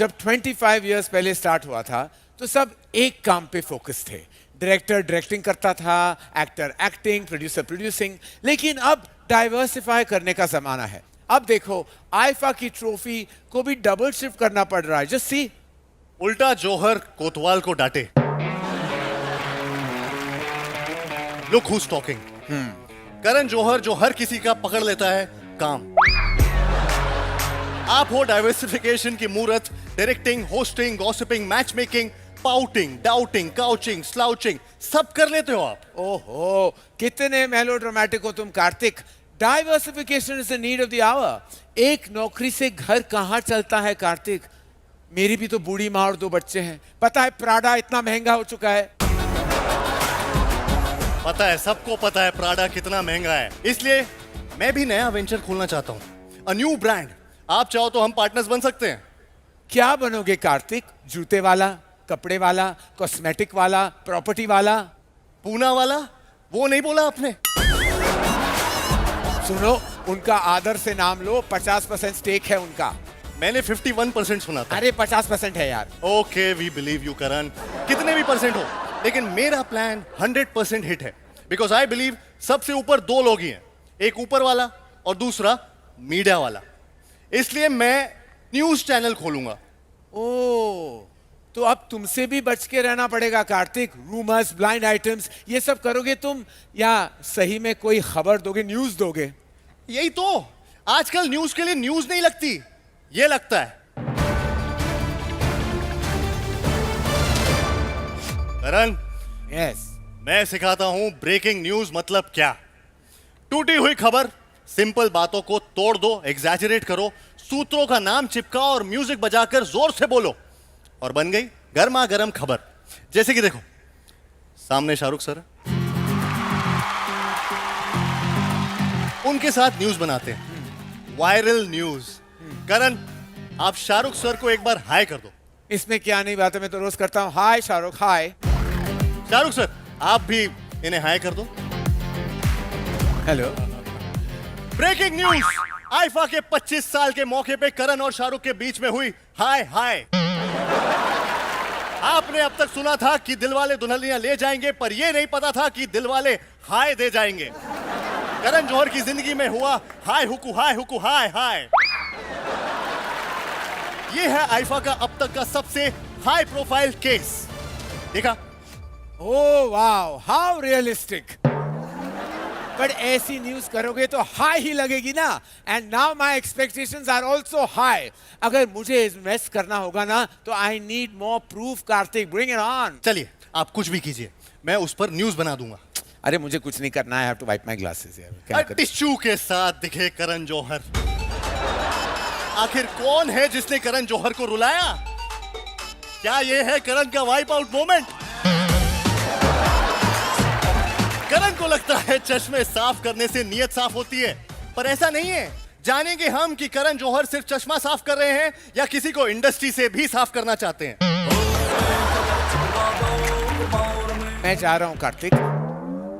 जब 25 इयर्स पहले स्टार्ट हुआ था तो सब एक काम पे फोकस थे। डायरेक्टर डायरेक्टिंग करता था, एक्टर एक्टिंग, प्रोड्यूसर प्रोड्यूसिंग। लेकिन अब डाइवर्सिफाई करने का जमाना है। अब देखो आईफा की ट्रॉफी को भी डबल शिफ्ट करना पड़ रहा है। जस्ट सी, उल्टा जौहर कोतवाल को डांटे। Look who's talking. Karan Johar जो हर किसी का पकड़ लेता है काम। आप हो डाइवर्सिफिकेशन की मूर्त। Directing, hosting, gossiping, match making, pouting, doubting, couching, slouching सब कर लेते हो आप। ओहो, कितने मेलोड्रामेटिक हो तुम Kartik. Diversification is the need of the hour. एक नौकरी से घर कहां चलता है कार्तिक। मेरी भी तो बूढ़ी माँ और 2 बच्चे हैं। पता है प्राडा इतना महंगा हो चुका है। पता है, सबको पता है प्राडा कितना महंगा है। इसलिए मैं भी नया वेंचर खोलना चाहता हूं, अ न्यू ब्रांड। आप चाहो तो हम पार्टनर्स बन सकते हैं। क्या बनोगे कार्तिक? जूते वाला, कपड़े वाला, कॉस्मेटिक वाला, प्रॉपर्टी वाला? पूना वाला? वो नहीं बोला आपने? सुनो, उनका आदर से नाम लो। 50% स्टेक है उनका। मैंने 51% सुना था। अरे 50% है यार। ओके, वी बिलीव यू करण, कितने भी परसेंट हो। लेकिन मेरा प्लान 100% हिट है। बिकॉज आई बिलीव सबसे ऊपर 2 लोग ही हैं, एक ऊपर वाला और दूसरा मीडिया वाला। इसलिए मैं न्यूज चैनल खोलूंगा। ओ, तो अब तुमसे भी बच के रहना पड़ेगा कार्तिक। रूमर्स, ब्लाइंड आइटम्स, ये सब करोगे तुम या सही में कोई खबर दोगे, न्यूज दोगे? यही तो, आजकल न्यूज के लिए न्यूज नहीं लगती, ये लगता है। करण, यस। मैं सिखाता हूं ब्रेकिंग न्यूज मतलब क्या। टूटी हुई खबर, सिंपल बातों को तोड़ दो, एग्जैजरेट करो, सूत्रों का नाम चिपकाओ और म्यूजिक बजाकर जोर से बोलो और बन गई गर्मा गर्म खबर। जैसे कि देखो, सामने शाहरुख सर, उनके साथ न्यूज बनाते हैं, वायरल न्यूज। करण, आप शाहरुख सर को एक बार हाय कर दो। इसमें क्या नई बात है, मैं तो रोज करता हूँ। हाय शाहरुख, हाय। शाहरुख सर, आप भी इन्हें हाय कर दो। हेलो। ब्रेकिंग न्यूज, आईफा के 25 साल के मौके पे करण और शाहरुख के बीच में हुई हाय हाय। आपने अब तक सुना था कि दिलवाले दुल्हनियां ले जाएंगे, पर यह नहीं पता था कि दिलवाले हाय दे जाएंगे। करण जौहर की जिंदगी में हुआ हाय हुकू हाय हुकू हाय हाय। यह है आईफा का अब तक का सबसे हाई प्रोफाइल केस। देखा? Oh wow, how realistic. But ऐसी न्यूज करोगे तो हाई ही लगेगी ना। And now my expectations are also high. अगर मुझे इन्वेस्ट करना होगा ना तो I need more proof Kartik. Bring it on. चलिए, आप कुछ भी कीजिए, मैं उस पर न्यूज बना दूंगा। अरे मुझे कुछ नहीं करना है। I have to wipe my glasses यार। क्या करूं? टिश्यू के साथ दिखे करण जौहर। आखिर कौन है जिसने करण जौहर को रुलाया? क्या यह है करण का वाइप आउट मोमेंट? करण को लगता है चश्मे साफ करने से नीयत साफ होती है, पर ऐसा नहीं है। जानेंगे हम कि करण जौहर सिर्फ चश्मा साफ कर रहे हैं या किसी को इंडस्ट्री से भी साफ करना चाहते हैं। मैं जा रहा हूं कार्तिक।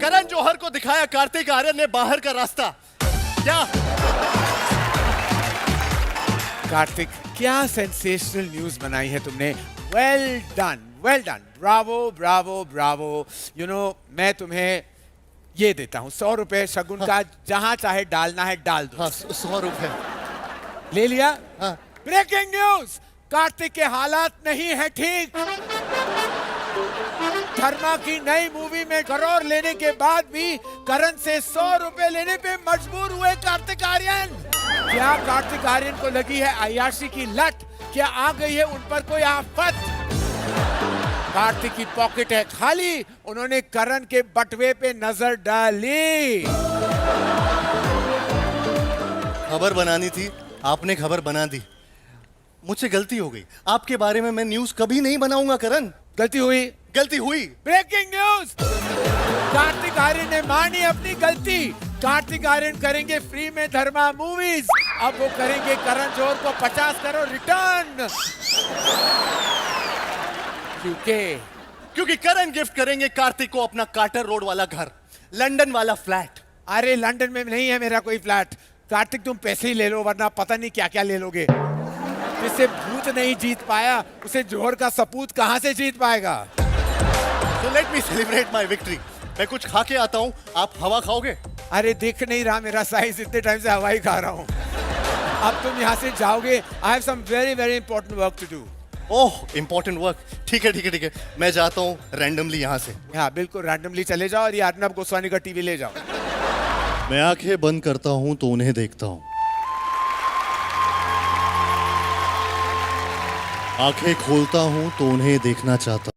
करण जौहर को दिखाया कार्तिक आर्यन ने बाहर का रास्ता। क्या कार्तिक, क्या सेंसेशनल न्यूज बनाई है तुमने। Well done, well done. Bravo Bravo Bravo. You know, मैं तुम्हें ये देता हूँ 100 रुपए शगुन का। जहां चाहे डालना है डाल दो। हाँ, 100 रुपए ले लिया? हाँ। ब्रेकिंग न्यूज, कार्तिक के हालात नहीं है ठीक। धर्मा की नई मूवी में करोड़ लेने के बाद भी करण से 100 रुपए लेने पे मजबूर हुए कार्तिक आर्यन। क्या कार्तिक आर्यन को लगी है अय्याशी की लत? क्या आ गई है उन पर कोई आफत? कार्तिक की पॉकेट है खाली। उन्होंने करण के बटवे पे नजर डाली। खबर बनानी थी, आपने खबर बना दी। मुझसे गलती हो गई। आपके बारे में मैं न्यूज कभी नहीं बनाऊंगा करण। गलती हुई। गलती हुई। ब्रेकिंग न्यूज, कार्तिक आर्यन ने मानी अपनी गलती। कार्तिक आर्यन करेंगे फ्री में धर्मा मूवीज। अब वो करेंगे करण जौहर को 50 करोड़ रिटर्न। क्योंकि करण गिफ्ट करेंगे कार्तिक को अपना कार्टर रोड वाला घर, लंदन वाला फ्लैट। अरे लंदन में नहीं है मेरा कोई फ्लैट। कार्तिक तुम पैसे ही ले लो, वरना पता नहीं क्या क्या ले लोगे। जिसे भूत नहीं जीत पाया उसे जोहर का सपूत कहां से जीत पाएगा? तो let me celebrate my victory. मैं कुछ खा के आता हूँ, आप हवा खाओगे? अरे दिख नहीं रहा मेरा साइज, इतने टाइम से हवा ही खा रहा हूँ। अब तुम यहाँ से जाओगे। I have some very very important work to do. Oh important work, ठीक है ठीक है ठीक है, मैं जाता हूँ रैंडमली यहाँ से। हाँ बिल्कुल रैंडमली चले जाओ और ये अर्नब गोस्वामी का टीवी ले जाओ। मैं आंखें बंद करता हूँ तो उन्हें देखता हूँ, आंखें खोलता हूँ तो उन्हें देखना चाहता हूँ।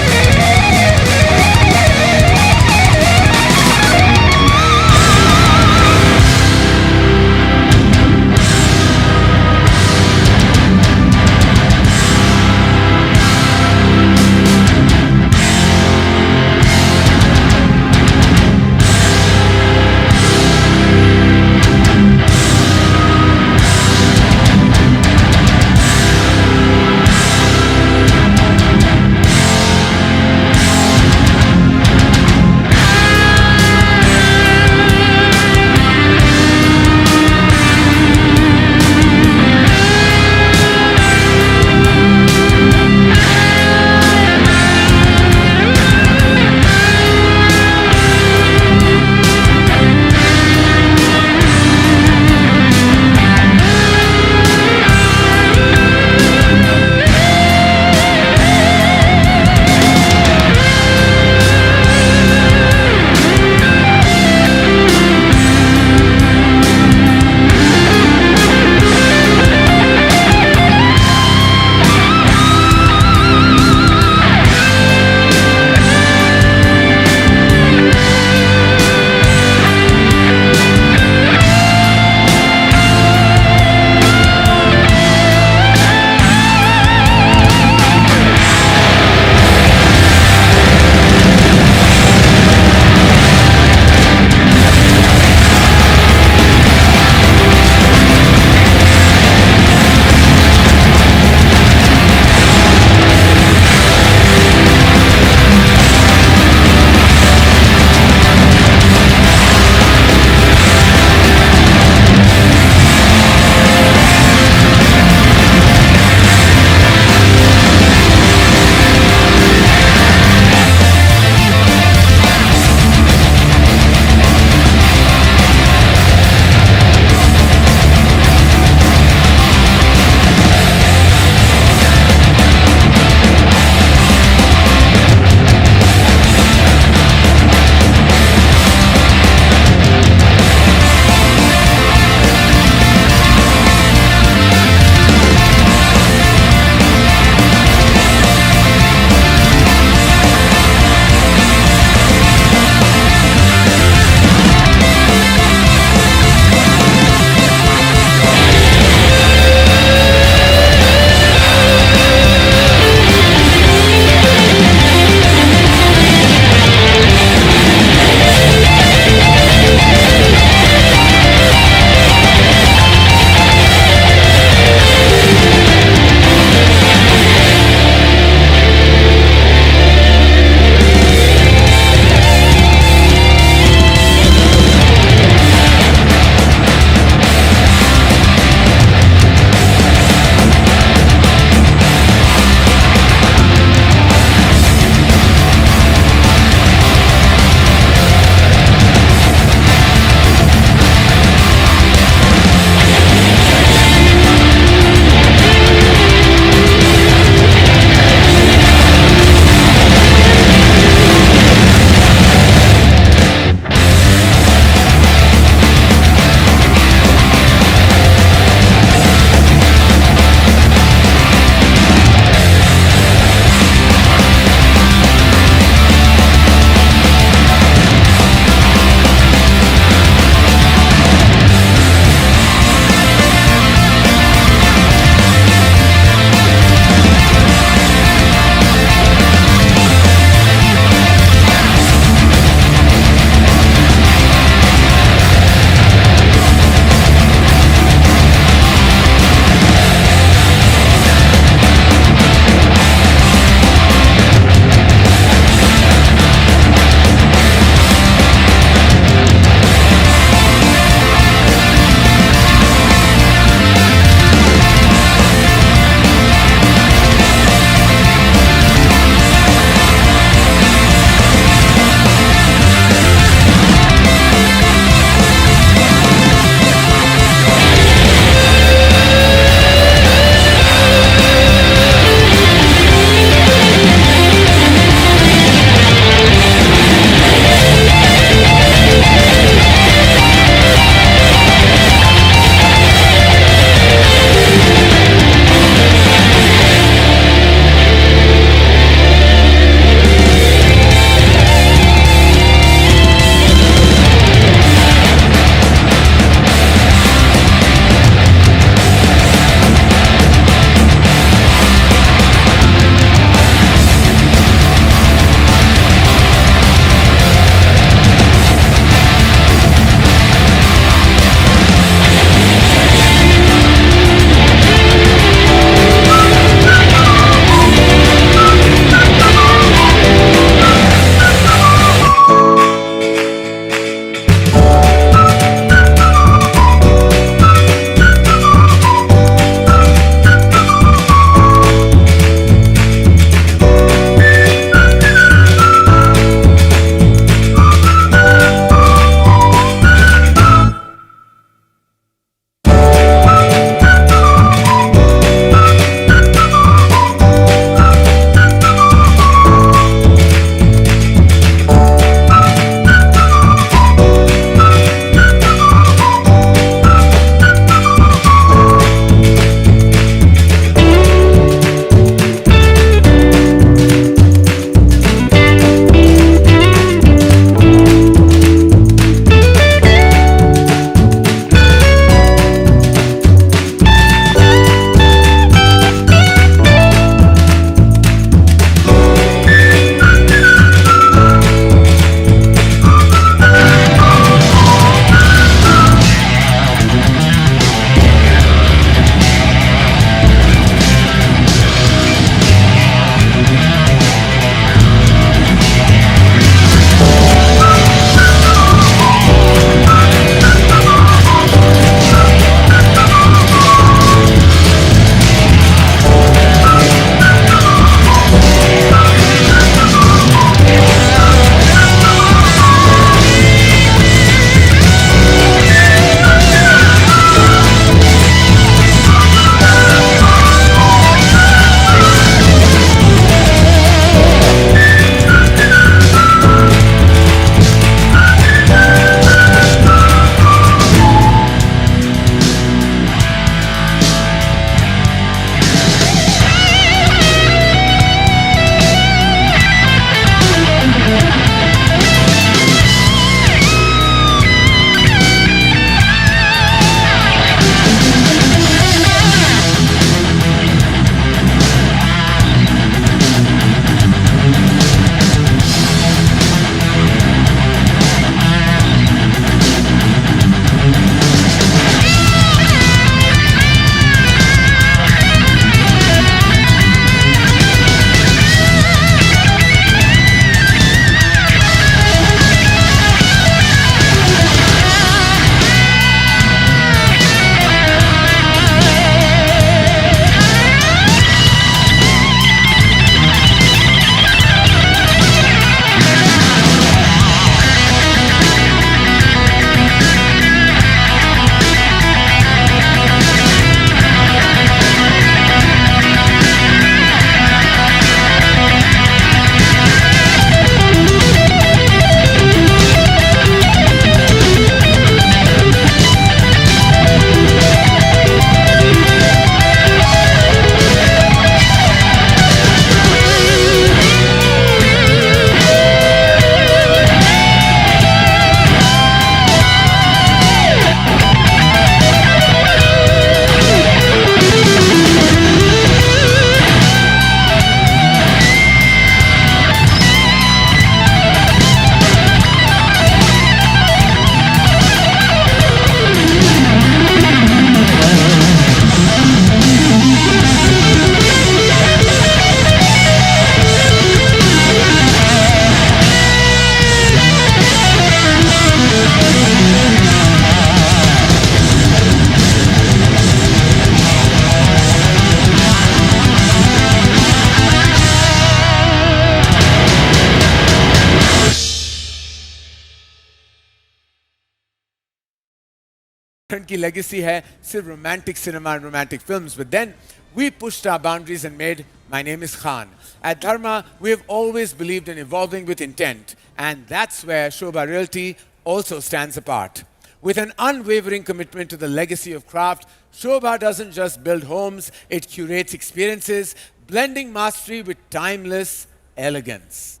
की legacy है सिर्फ romantic cinema and romantic films, but then we pushed our boundaries and made My Name is Khan. At Dharma, we have always believed in evolving with intent, and that's where Shobha Realty also stands apart. With an unwavering commitment to the legacy of craft, Shobha doesn't just build homes, it curates experiences, blending mastery with timeless elegance.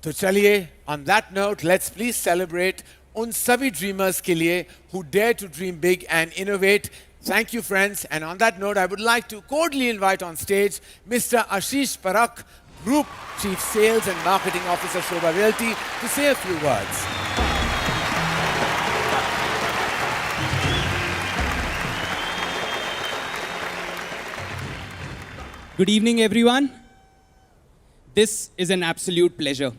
तो चलिए, on that note, let's please celebrate उन सभी dreamers के लिए who dare to dream big and innovate. Thank you, friends. And on that note, I would like to cordially invite on stage Mr. Ashish Parakh, Group Chief Sales and Marketing Officer, Shobha Realty, to say a few words. Good evening, everyone. This is an absolute pleasure.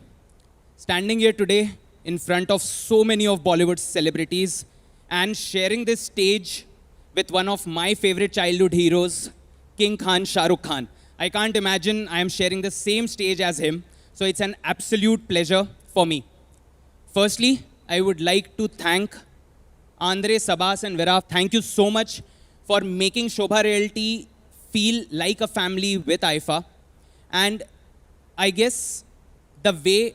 Standing here today in front of so many of Bollywood's celebrities and sharing this stage with one of my favorite childhood heroes, King Khan, Shah Rukh Khan. I can't imagine I am sharing the same stage as him, so it's an absolute pleasure for me. Firstly, I would like to thank Andre, Sabas and Viraf. Thank you so much for making Shobha Realty feel like a family with IFA. And I guess the way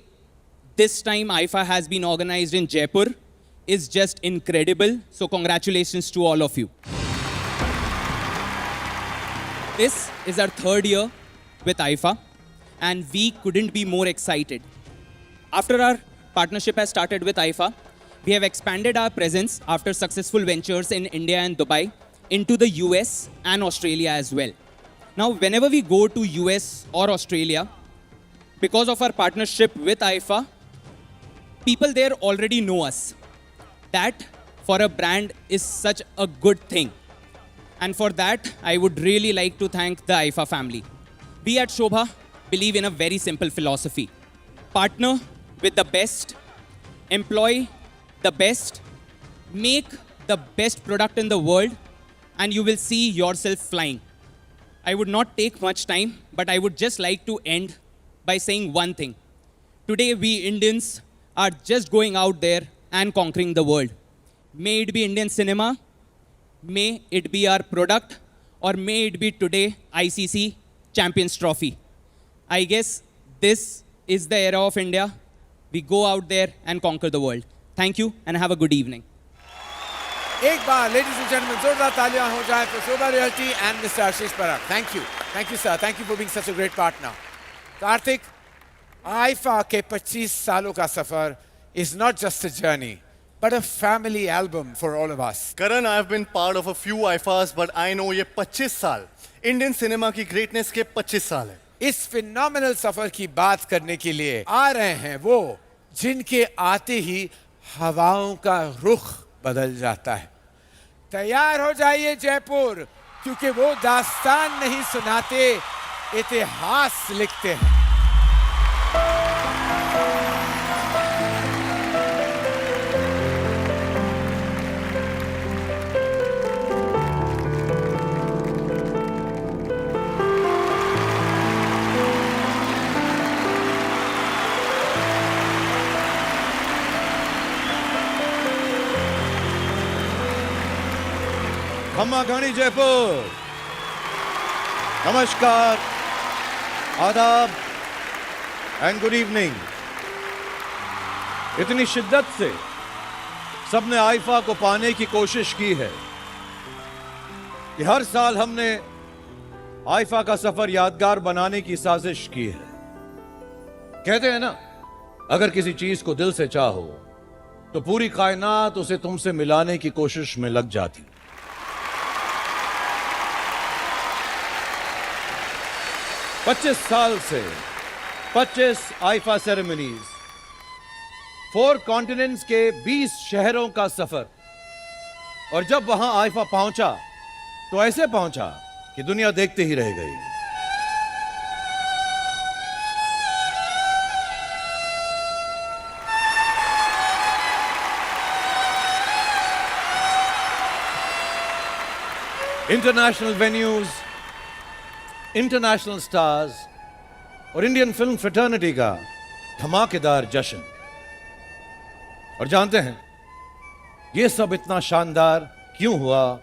this time IFA has been organized in Jaipur is just incredible. So congratulations to all of you. This is our third year with IFA and we couldn't be more excited. After our partnership has started with IFA, we have expanded our presence after successful ventures in India and Dubai into the US and Australia as well. Now, whenever we go to US or Australia, because of our partnership with IFA, people there already know us. That for a brand is such a good thing. And for that, I would really like to thank the IFA family. We at Shobha believe in a very simple philosophy. Partner with the best, employ the best, make the best product in the world, and you will see yourself flying. I would not take much time, but I would just like to end by saying one thing. Today, we Indians are just going out there and conquering the world. May it be Indian cinema, may it be our product, or may it be today ICC Champions Trophy. I guess this is the era of India. We go out there and conquer the world. Thank you and have a good evening. एक बार, ladies and gentlemen, जोरदार तालियां हो जाए for Shobha Realty and Mr. Ashish Parakh. Thank you. Thank you, sir. Thank you for being such a great partner. Karthik, IFA के 25 सालों का सफर is not just a journey, but a family album for all of us. Karan, I have been part of a few IFAs, but I know ये 25 साल Indian cinema की greatness के 25 साल है. इस फिनोमिनल सफर की बात करने के लिए आ रहे हैं वो जिनके आते ही हवाओं का रुख बदल जाता है. तैयार हो जाइए जयपुर, क्योंकि वो दास्तान नहीं सुनाते, इतिहास लिखते हैं. खम्मा घानी जयपुर. नमस्कार, आदाब एंड गुड इवनिंग. इतनी शिद्दत से सबने आइफा को पाने की कोशिश की है कि हर साल हमने आइफा का सफर यादगार बनाने की साजिश की है. कहते हैं ना, अगर किसी चीज को दिल से चाहो तो पूरी कायनात उसे तुमसे मिलाने की कोशिश में लग जाती. 25 साल से 25 आइफा सेरेमनीज, 4 कॉन्टिनेंट्स के 20 शहरों का सफर. और जब वहां आइफा पहुंचा तो ऐसे पहुंचा कि दुनिया देखते ही रह गई. इंटरनेशनल वेन्यूज, इंटरनेशनल स्टार्स और इंडियन फिल्म फ्रेटर्निटी का धमाकेदार जश्न. और जानते हैं, ये सब इतना शानदार क्यों हुआ,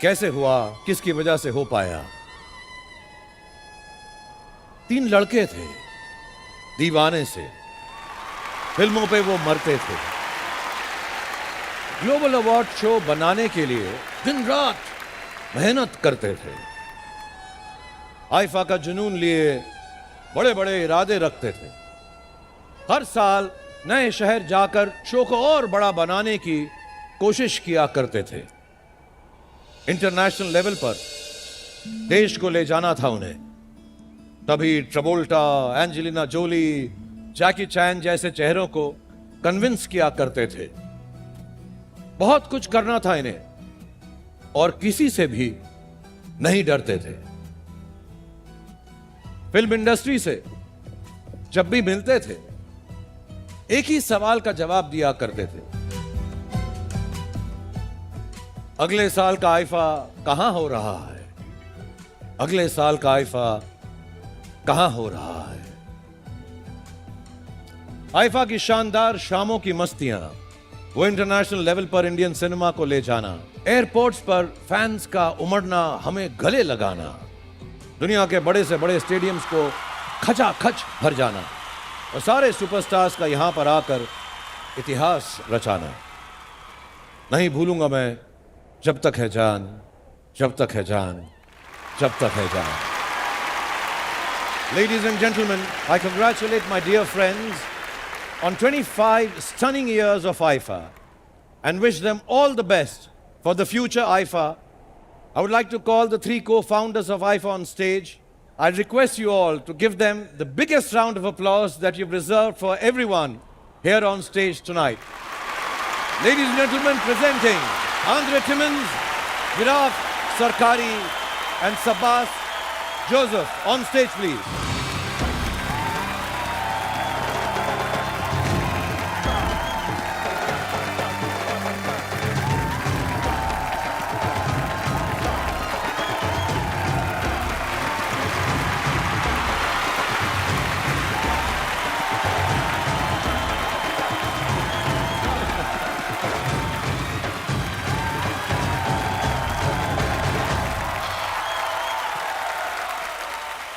कैसे हुआ, किसकी वजह से हो पाया। 3 लड़के थे, दीवाने से, फिल्मों पे वो मरते थे। ग्लोबल अवार्ड शो बनाने के लिए दिन रात मेहनत करते थे। आईफा का जुनून लिए बड़े बड़े इरादे रखते थे। हर साल नए शहर जाकर शो को और बड़ा बनाने की कोशिश किया करते थे। इंटरनेशनल लेवल पर देश को ले जाना था उन्हें। तभी ट्रवोल्टा, एंजेलिना जोली, जैकी चैन जैसे चेहरों को कन्विंस किया करते थे। बहुत कुछ करना था इन्हें और किसी से भी नहीं डरते थे। फिल्म इंडस्ट्री से जब भी मिलते थे एक ही सवाल का जवाब दिया करते थे, अगले साल का आईफा कहां हो रहा है, अगले साल का आईफा कहां हो रहा है। आईफा की शानदार शामों की मस्तियां, वो इंटरनेशनल लेवल पर इंडियन सिनेमा को ले जाना, एयरपोर्ट्स पर फैंस का उमड़ना, हमें गले लगाना, दुनिया के बड़े से बड़े स्टेडियम्स को खचाखच भर जाना और सारे सुपरस्टार्स का यहां पर आकर इतिहास रचाना। नहीं भूलूंगा मैं जब तक है जान, जब तक है जान, जब तक है जान। Ladies and gentlemen, I congratulate my dear friends on 25 stunning years of IFA and wish them all the best for the future IFA. I would like to call the 3 co-founders of IFA on stage. I request you all to give them the biggest round of applause that you've reserved for everyone here on stage tonight. Ladies and gentlemen, presenting Andre Timmins, Viraf Sarkari and Sabas Joseph. On stage, please.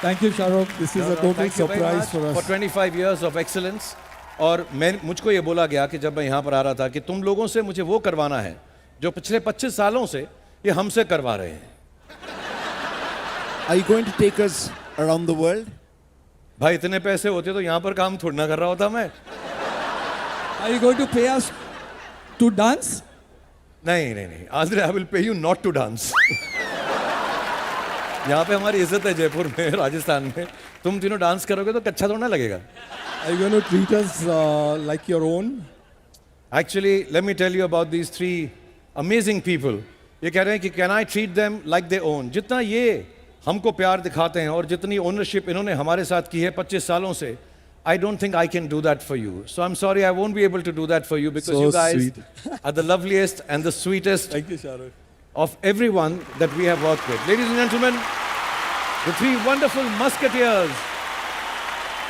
Thank you, Shahrukh. This is a total Thank you very surprise much for us. for 25 years of excellence. और मुझको ये बोला गया कि जब मैं यहाँ पर आ रहा था कि तुम लोगों से मुझे वो करवाना है जो पिछले 25 सालों से ये हमसे करवा रहे हैं। Are you going to take us around the world? भाई इतने पैसे होते तो यहाँ पर काम थोड़ा ना कर रहा होता मैं। Are you going to pay us to dance? नहीं नहीं नहीं, Andre, I will pay you not to dance. यहाँ पे हमारी इज्जत है जयपुर में, राजस्थान में। तुम तीनों डांस करोगे तो अच्छा थोड़ा ना लगेगा। Are you going to treat us like your own? Actually, let me tell you about these 3 amazing people. ये कह रहे हैं कि can I treat them like they own? जितना ये हमको प्यार दिखाते हैं और जितनी ओनरशिप इन्होंने हमारे साथ की है 25 सालों से, I don't think I can do that for you. So I'm sorry, I won't be able to do that for you because So you guys sweet. are the loveliest and the sweetest Thank you, Shahrukh. of everyone that we have worked with. Ladies and gentlemen, the 3 wonderful musketeers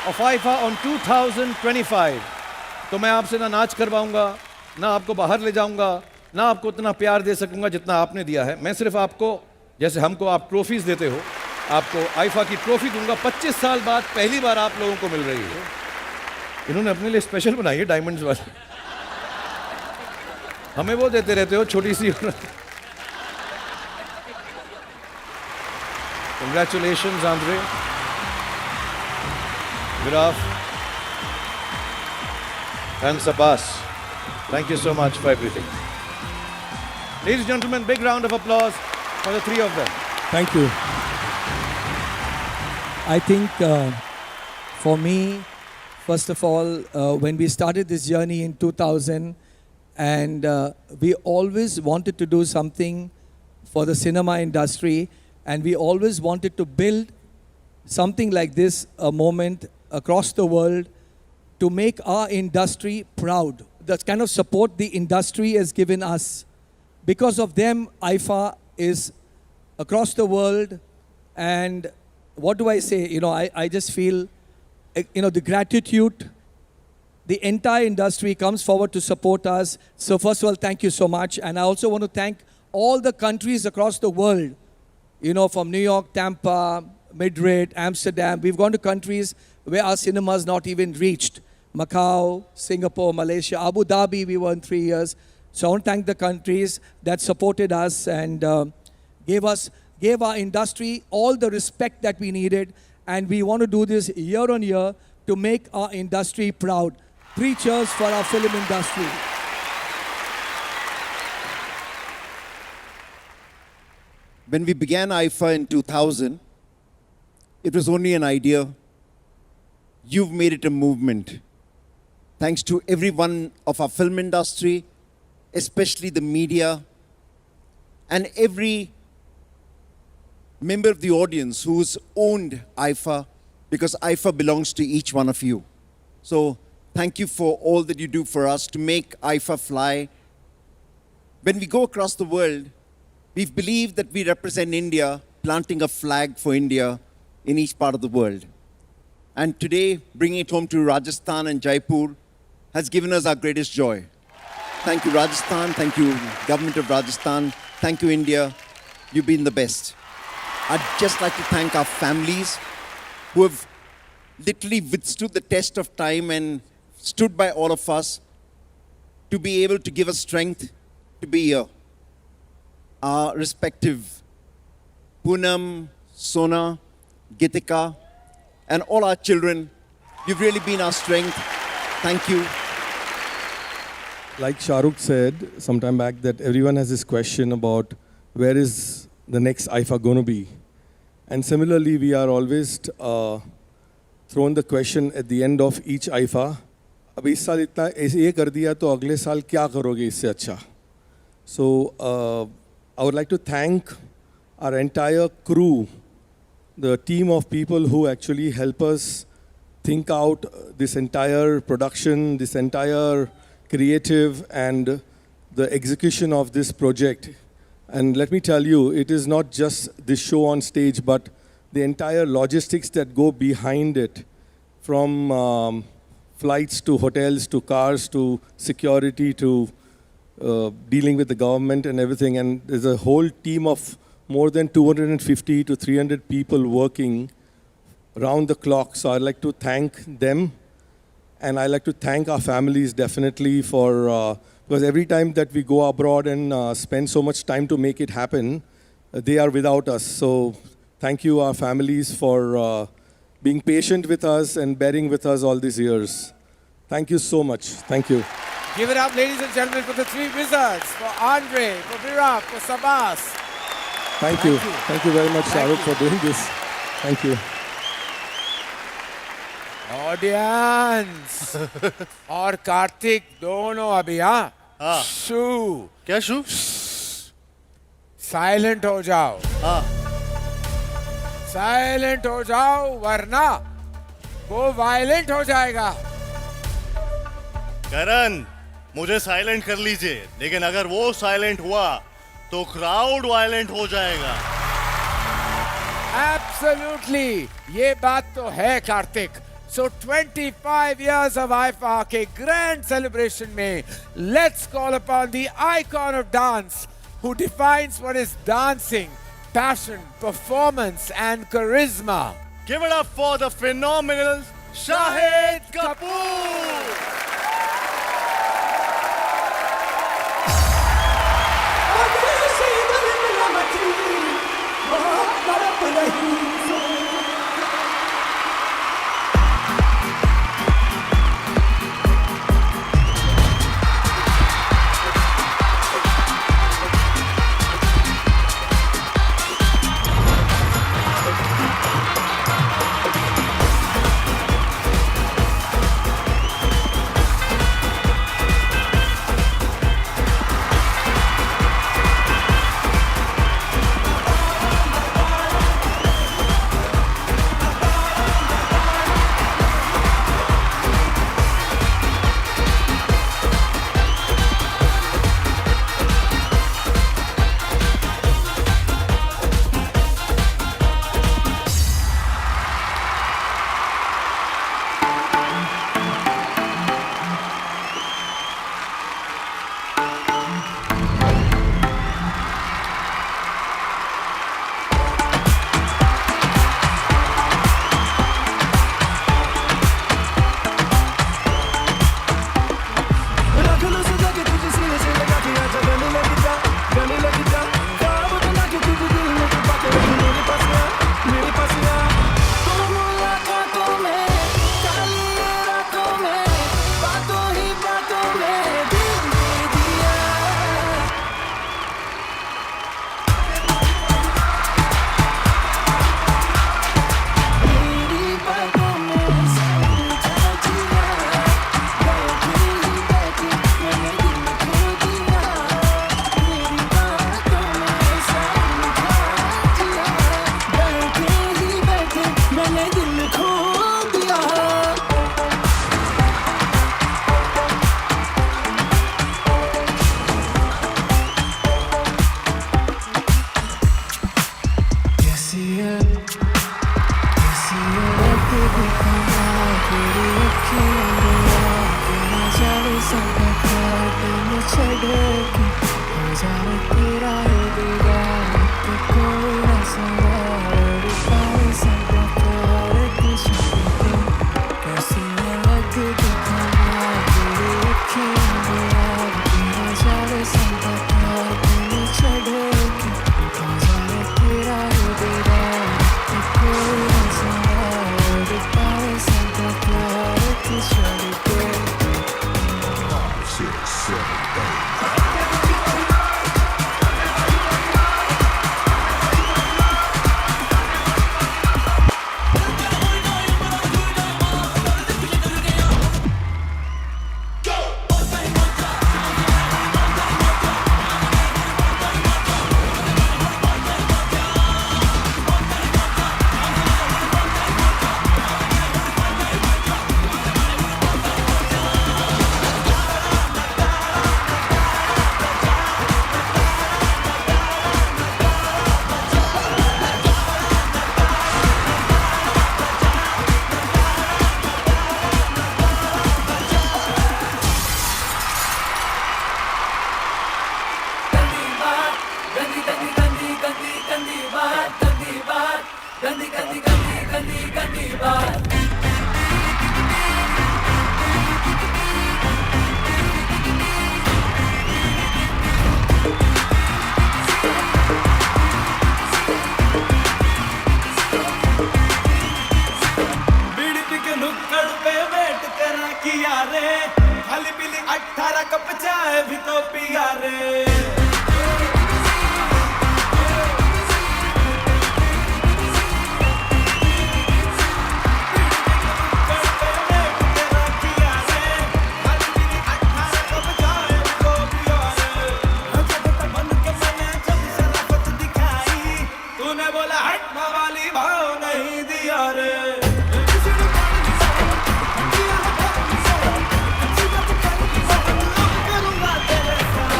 of IFA on 2025. तो मैं आपसे ना नाच करवाऊंगा, ना आपको बाहर ले जाऊंगा, ना आपको उतना प्यार दे सकूंगा जितना आपने दिया है। मैं सिर्फ आपको, जैसे हमको आप ट्रॉफीज देते हो, आपको आईफा की ट्रॉफी दूंगा। 25 साल बाद पहली बार आप लोगों को मिल रही है। इन्होंने अपने लिए स्पेशल बनाई है डायमंड्स वाली। हमें वो देते रहते हो छोटी सी। Congratulations, Andre, Viraf, and Sabas. Thank you so much for everything. Ladies and gentlemen, big round of applause for the 3 of them. Thank you. I think for me, first of all, when we started this journey in 2000, and we always wanted to do something for the cinema industry, and we always wanted to build something like this, a moment across the world to make our industry proud. The kind of support the industry has given us. Because of them, IFA is across the world. And what do I say? You know, I just feel, you know, the gratitude. The entire industry comes forward to support us. So first of all, thank you so much. And I also want to thank all the countries across the world, you know, from New York, Tampa, Madrid, Amsterdam. We've gone to countries where our cinemas not even reached. Macau, Singapore, Malaysia, Abu Dhabi, we were in 3 years. So I want to thank the countries that supported us and gave our industry all the respect that we needed. And we want to do this year on year to make our industry proud. 3 cheers for our film industry. When we began IFA in 2000, it was only an idea. You've made it a movement. Thanks to everyone of our film industry, especially the media, and every member of the audience who's owned IFA, because IFA belongs to each one of you. So thank you for all that you do for us to make IFA fly. When we go across the world, we've believed that we represent India, planting a flag for India in each part of the world. And today, bringing it home to Rajasthan and Jaipur has given us our greatest joy. Thank you, Rajasthan. Thank you, Government of Rajasthan. Thank you, India. You've been the best. I'd just like to thank our families who have literally withstood the test of time and stood by all of us to be able to give us strength to be here. Our respective Poonam, Sona, Gitika, and all our children, you've really been our strength. Thank you. Like Shah Rukh said some time back that everyone has this question about where is the next IFA going to be. And similarly, we are always thrown the question at the end of each IFA, अब इस साल इतना ये कर दिया तो अगले साल क्या करोगे इससे अच्छा? So I would like to thank our entire crew, the team of people who actually help us think out this entire production, this entire creative and the execution of this project. And let me tell you, it is not just this show on stage, but the entire logistics that go behind it, from flights to hotels to cars to security to dealing with the government and everything. And there's a whole team of more than 250 to 300 people working around the clock. So I'd like to thank them. And I'd like to thank our families definitely for, because every time that we go abroad and spend so much time to make it happen, they are without us. So thank you, our families, for being patient with us and bearing with us all these years. Thank you so much. Thank you. Give it up, ladies and gentlemen, for the 3 wizards, for Andre, for Virat, for Sabas. Thank you. Thank you very much, Shah Rukh, for doing this. Thank you. Audience और कार्तिक दोनों अभी हाँ। शू क्या शू? Silent हो जाओ, हाँ। Silent हो जाओ वरना वो वायलेंट हो जाएगा। करण, मुझे साइलेंट कर लीजिए, लेकिन अगर वो साइलेंट हुआ तो क्राउड वायलेंट हो जाएगा। एब्सोल्युटली, ये बात तो है Kartik. So 25 years of IFA के grand celebration में let's call upon the icon of dance who defines what is dancing, passion, performance and charisma. Give it up for the phenomenal Shahid Kapoor. दिल खो दिया। कैसी है रखी दिखाना तेरी अखियों में, तेरा जाने सबका प्यार तेरे छड़े के हो जाए तेरा ये दीवार के कोई न सवार पाए सबका प्यार के छड़े के। कैसी है रखी दिखाना तेरी अखियों में, तेरा जाने सबका प्यार तेरे छड़े के हो जाए तेरा ये दीवार के कोई न सवार पाए सबका प्यार के छड़े के। बीड़ी पी के नुक्कड़ पे बैठ तेरा किया रे, खाली पीली 18 कप चाय भी तो पिया रे। तूने बोला हट मवाली भाव नहीं दिया रे। करूंगा तेरे साथ।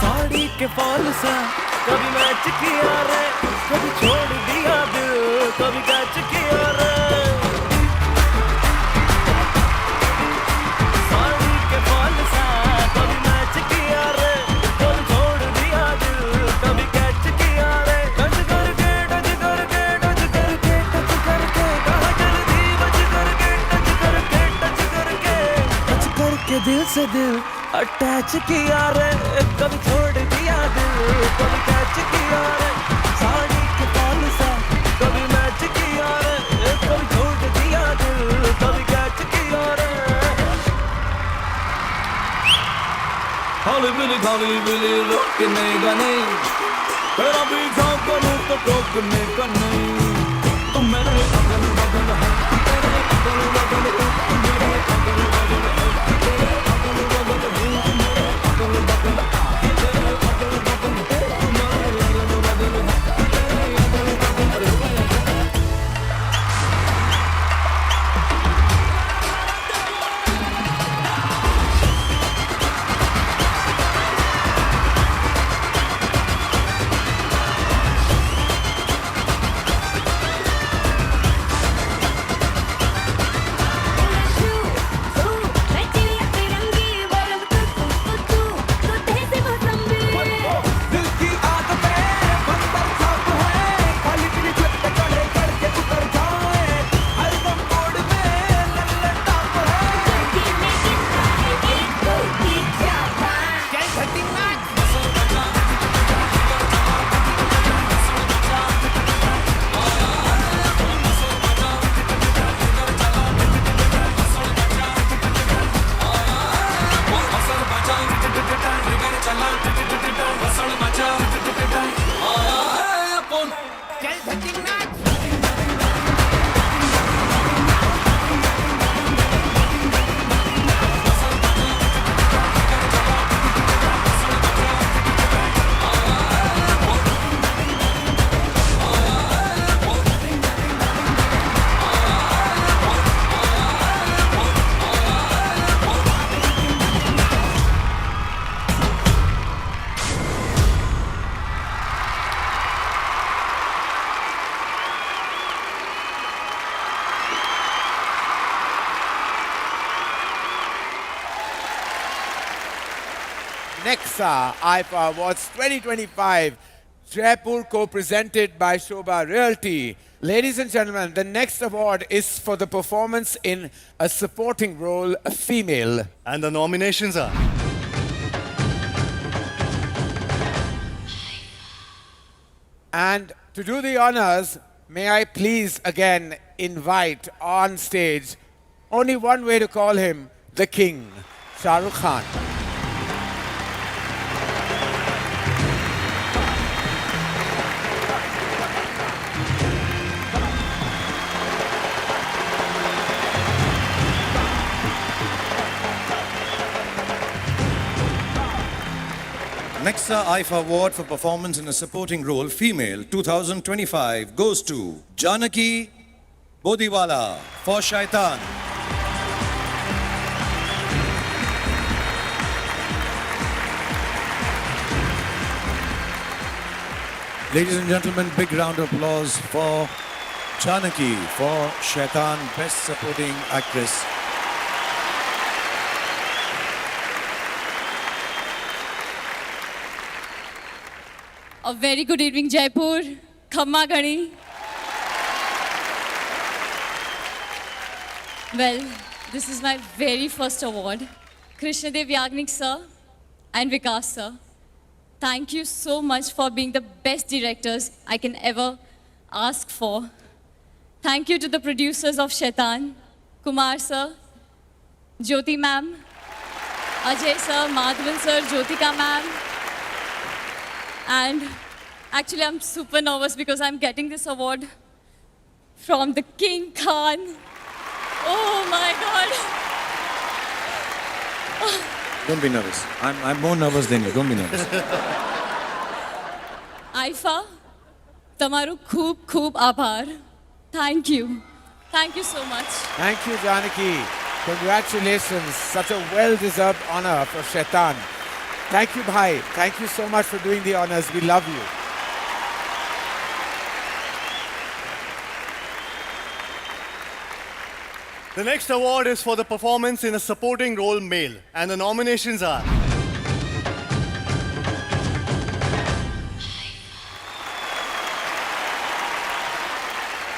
साड़ी के फॉल सा कभी मैच किया रे, कभी छोड़ दिया दिल, कभी कैच किया रे। साड़ी के फॉल सा कभी मैच किया रे, कभी छोड़ दिया दिल, कभी कैच किया रे। टच करके टच करके टच करके टच करके कहाँ जल्दी बच करके टच करके टच करके टच करके दिल से दिल अटैच किया रे। कभी छोड़ दिया दिल, कभी कैच किया रे। साड़ी के फॉल सा कभी मैच किया रे, कभी छोड़ दिया दिल, कभी कैच किया रे। खाली बिली रोकने का नहीं, तेरा पीछा करूँ तो रोकने का नहीं। तुम मेरे अगल बगल है, तेरे अगल बगल है, मेरे अगल बगल है, तेरे अगल बगल है, मेरे अगल बगल है, तेरे अगल बगल है, मेरे अगल बगल है, तेरे अगल बगल है। मैं चिड़िया तिरंगी बरम तू Nexa IFA Awards 2025, Jaipur co-presented by Shobha Realty. Ladies and gentlemen, the next award is for the performance in a supporting role, a female. And the nominations are And to do the honors, may I please again invite on stage, only one way to call him, the king, Shah Rukh Khan. Nexa IFA Award for Performance in a Supporting Role Female 2025 goes to Janaki Bodiwala for Shaitan. Ladies and gentlemen, big round of applause for Janaki for Shaitan, Best Supporting Actress. A very good evening, Jaipur. Khamma Ghani. Well, this is my very first award. Krishnadev Yagnik sir and Vikas sir, thank you so much for being the best directors I can ever ask for. Thank you to the producers of Shaitan, Kumar sir, Jyoti ma'am, Ajay sir, Madhavan sir, Jyotika ma'am. And actually, I'm super nervous because I'm getting this award from the King Khan. Oh my God. Don't be nervous. I'm more nervous than you. Don't be nervous. Aifa, tamaru khoob khoob aabhar. Thank you. Thank you so much. Thank you, Janaki. Congratulations. Such a well-deserved honor for Shaitan. Thank you, Bhai. Thank you so much for doing the honors. We love you. the next award is for the performance in a supporting role male. And the nominations are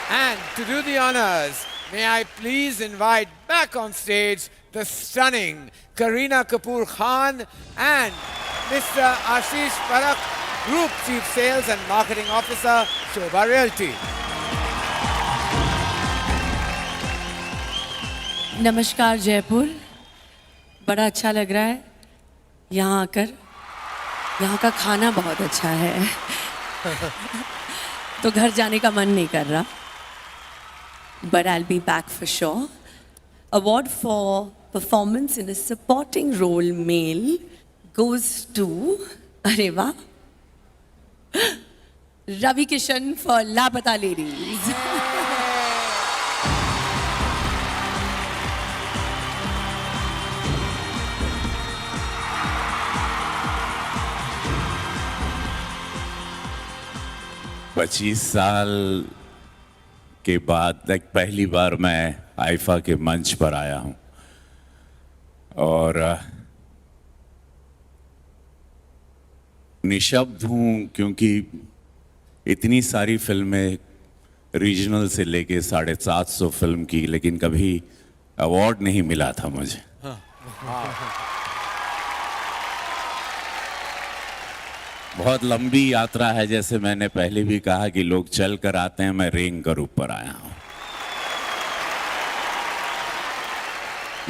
And to do the honors, may I please invite back on stage the stunning Kareena Kapoor Khan and Mr. Ashish Parakh, Group Chief Sales and Marketing Officer, Shobha Realty. नमस्कार जयपुर बड़ा अच्छा लग रहा है यहाँ आकर यहाँ का खाना बहुत अच्छा है तो घर जाने का मन नहीं कर रहा but I'll be back for sure. Award for performance in a supporting role male goes to अरे वाह Ravi Kishan for Lapata Ladies. पच्चीस साल के बाद पहली बार मैं आईफा के मंच पर आया हूं और निशब्द हूं क्योंकि इतनी सारी फिल्में रीजनल से लेके 750 फिल्म की लेकिन कभी अवार्ड नहीं मिला था मुझे बहुत लंबी यात्रा है जैसे मैंने पहले भी कहा कि लोग चल कर आते हैं मैं रेंग कर ऊपर आया हूं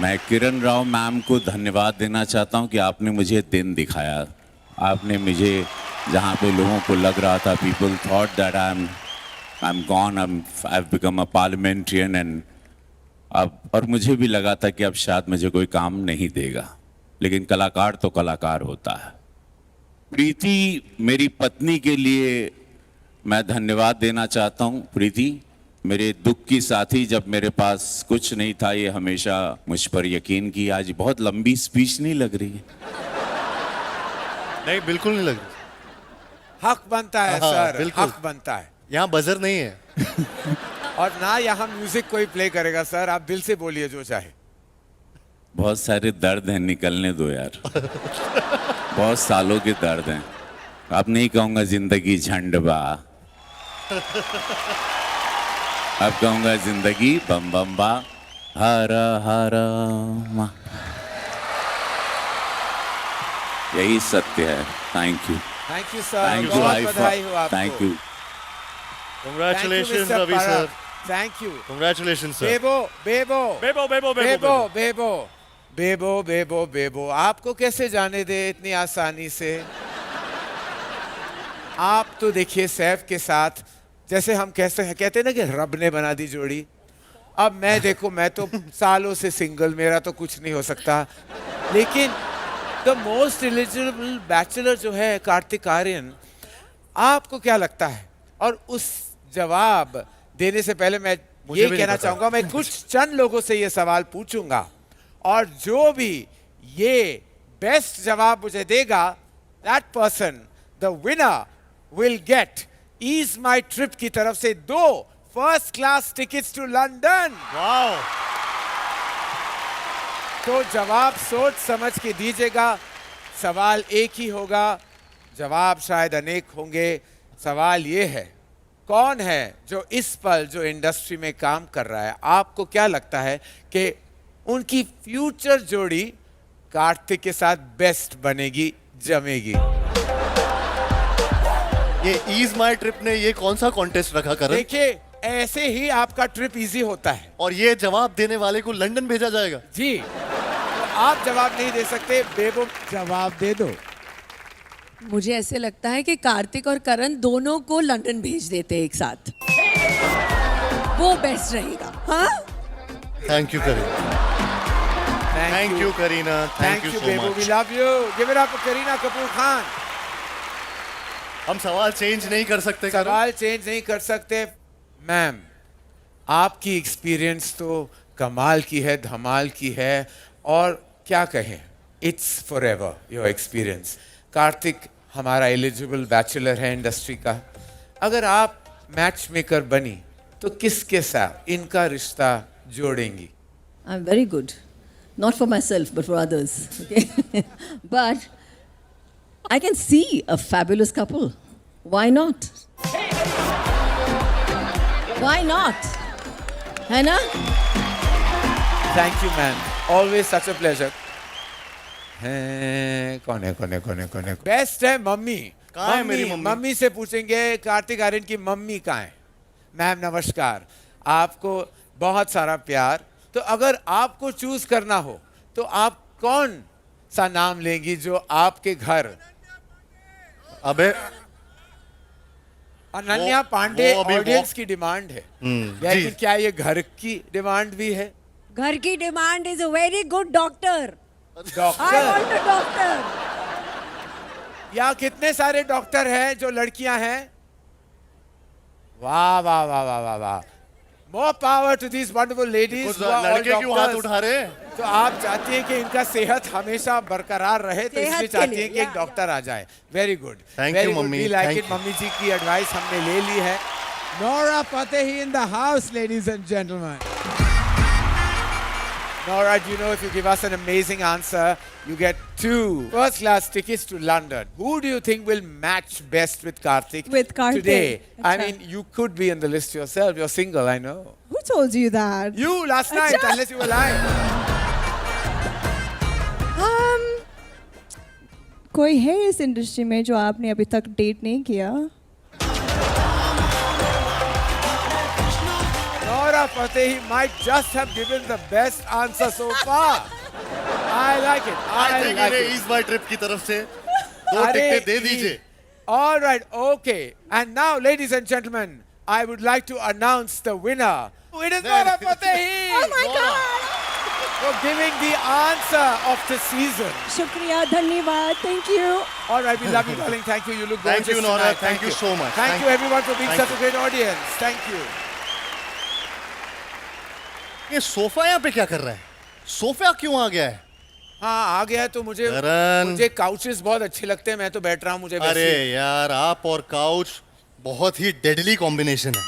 मैं किरण राव मैम को धन्यवाद देना चाहता हूं कि आपने मुझे दिन दिखाया आपने मुझे जहां पे लोगों को लग रहा था people thought that I am gone I have become a parliamentarian and अब और मुझे भी लगा था कि अब शायद मुझे कोई काम नहीं देगा लेकिन कलाकार तो कलाकार होता है प्रीति मेरी पत्नी के लिए मैं धन्यवाद देना चाहता हूं प्रीति मेरे दुख की साथी जब मेरे पास कुछ नहीं था ये हमेशा मुझ पर यकीन की आज बहुत लंबी स्पीच नहीं लग रही है नहीं बिल्कुल नहीं लग रही हक बनता है सर बिल्कुल। हक बनता है यहाँ बजर नहीं है और ना यहाँ म्यूजिक कोई प्ले करेगा सर आप दिल से बोलिए जो चाहे बहुत सारे दर्द हैं निकलने दो यार बहुत सालों के दर्द हैं। अब नहीं कहूँगा जिंदगी झंडबा, अब कहूँगा जिंदगी बम बम बा, हर हर मा। यही सत्य है। Thank you, thank you sir, thank you बहुत बधाई हो आईफा, आपको। Thank you. Congratulations, Ravi sir. Thank you. Congratulations, sir. बेबो बेबो बेबो, बेबो, बेबो, बेबो बेबो। बेबो बेबो बेबो बेबो, आपको कैसे जाने दे इतनी आसानी से? आप तो देखिए सैफ के साथ जैसे हम कहते हैं ना कि रब ने बना दी जोड़ी। अब मैं देखो, मैं तो सालों से सिंगल, मेरा तो कुछ नहीं हो सकता, लेकिन द मोस्ट एलिजिबल बैचलर जो है कार्तिक आर्यन, आपको क्या लगता है? और उस जवाब देने से पहले मैं ये भी नहीं कहना पता। चाहूंगा, मैं कुछ चंद लोगों से ये सवाल पूछूंगा और जो भी ये बेस्ट जवाब मुझे देगा, that person the winner will get EaseMyTrip की तरफ से 2 first class tickets to London. Wow. तो जवाब सोच समझ के दीजिएगा। सवाल एक ही होगा, जवाब शायद अनेक होंगे। सवाल ये है, कौन है जो इस पल जो इंडस्ट्री में काम कर रहा है, आपको क्या लगता है कि उनकी फ्यूचर जोड़ी कार्तिक के साथ बेस्ट बनेगी, जमेगी? ये ईज माई ट्रिप ने ये कौन सा कॉन्टेस्ट रखा करण? देखिए, ऐसे ही आपका ट्रिप इजी होता है। और ये जवाब देने वाले को लंदन भेजा जाएगा। जी, तो आप जवाब नहीं दे सकते, बेबो जवाब दे दो। मुझे ऐसे लगता है कि कार्तिक और करण दोनों को लंदन भेज देते एक साथ, वो बेस्ट रहेगा। हाँ, thank you Kareena, thank you Kareena, thank you so Bebo, we much. Love you. Give it up for Kareena Kapoor Khan. हम सवाल चेंज नहीं कर सकते करण? सवाल चेंज नहीं कर सकते। मैम, आपकी एक्सपीरियंस तो कमाल की है, धमाल की है, और क्या कहें, it's for ever your experience. Kartik हमारा एलिजिबल बैचलर है इंडस्ट्री का। अगर आप मैच मेकर बनी तो किसके साथ इनका रिश्ता जोड़ेंगी? I'm very good. Not for myself, but for others. Okay? But I can see a fabulous couple. Why not? Why not? है ना? Thank you ma'am, always such a pleasure. हैं, कौन है? बेस्ट है मम्मी। कहाँ है मेरी मम्मी? मम्मी से पूछेंगे कार्तिक आर्यन की मम्मी कहाँ है। मैम नमस्कार, आपको बहुत सारा प्यार। तो अगर आपको चूज करना हो तो आप कौन सा नाम लेंगी जो आपके घर? अबे अनन्या पांडे वो अभी ऑडियंस की डिमांड है, लेकिन जी। क्या ये घर की डिमांड भी है? घर की demand is a very good doctor. I doctor want a doctor. या कितने सारे डॉक्टर हैं जो लड़कियां हैं? वाह वाह वाह वाह वाह वाह, more power to these wonderful ladies. कुछ लड़के क्यों हाथ उठा रहे हैं? तो आप चाहती हैं कि इनका सेहत हमेशा बरकरार रहे, तो सेहत इसलिए के चाहती लिए, हैं कि एक डॉक्टर आ जाए। Very good, Thank you, mummy, we like thank it. you. Mummy ji की एडवाइस हमने ले ली है। Nora Fatehi in the house, ladies and gentleman. Nora, do you know if you give us an amazing answer, you get 2 first-class tickets to London. Who do you think will match best with Karthik? With Karthik. Today, I Acha. mean, you could be in the list yourself. You're single, I know. Who told you that? You last night, Acha. unless you were lying. कोई है इस industry में जो आपने अभी तक date नहीं किया? Nora Fatehi might just have given the best answer so far. I like it. I think like इन्हें it. इस बार ट्रिप की तरफ से 2 अरे, टिकटें दे दीजिए। All right, okay. And now, ladies and gentlemen, I would like to announce the winner. It is Nora Fatehi. Oh my God! For giving the answer of the season. शुक्रिया, धन्यवाद, thank you. All right, we love you, darling. Thank you. You look Thank gorgeous you, Nora. tonight. Thank you so much. Thank Thank you, everyone, for being Thank such a great audience. Thank you. ये sofa यहाँ पे क्या कर रहा है? Sofa क्यों आ गया है? हाँ, आ गया है तो करण। मुझे काउचेस बहुत अच्छे लगते हैं। मैं तो बैठ रहा हूँ, मुझे अरे वैसे यार, आप और काउच बहुत ही डेडली कॉम्बिनेशन है।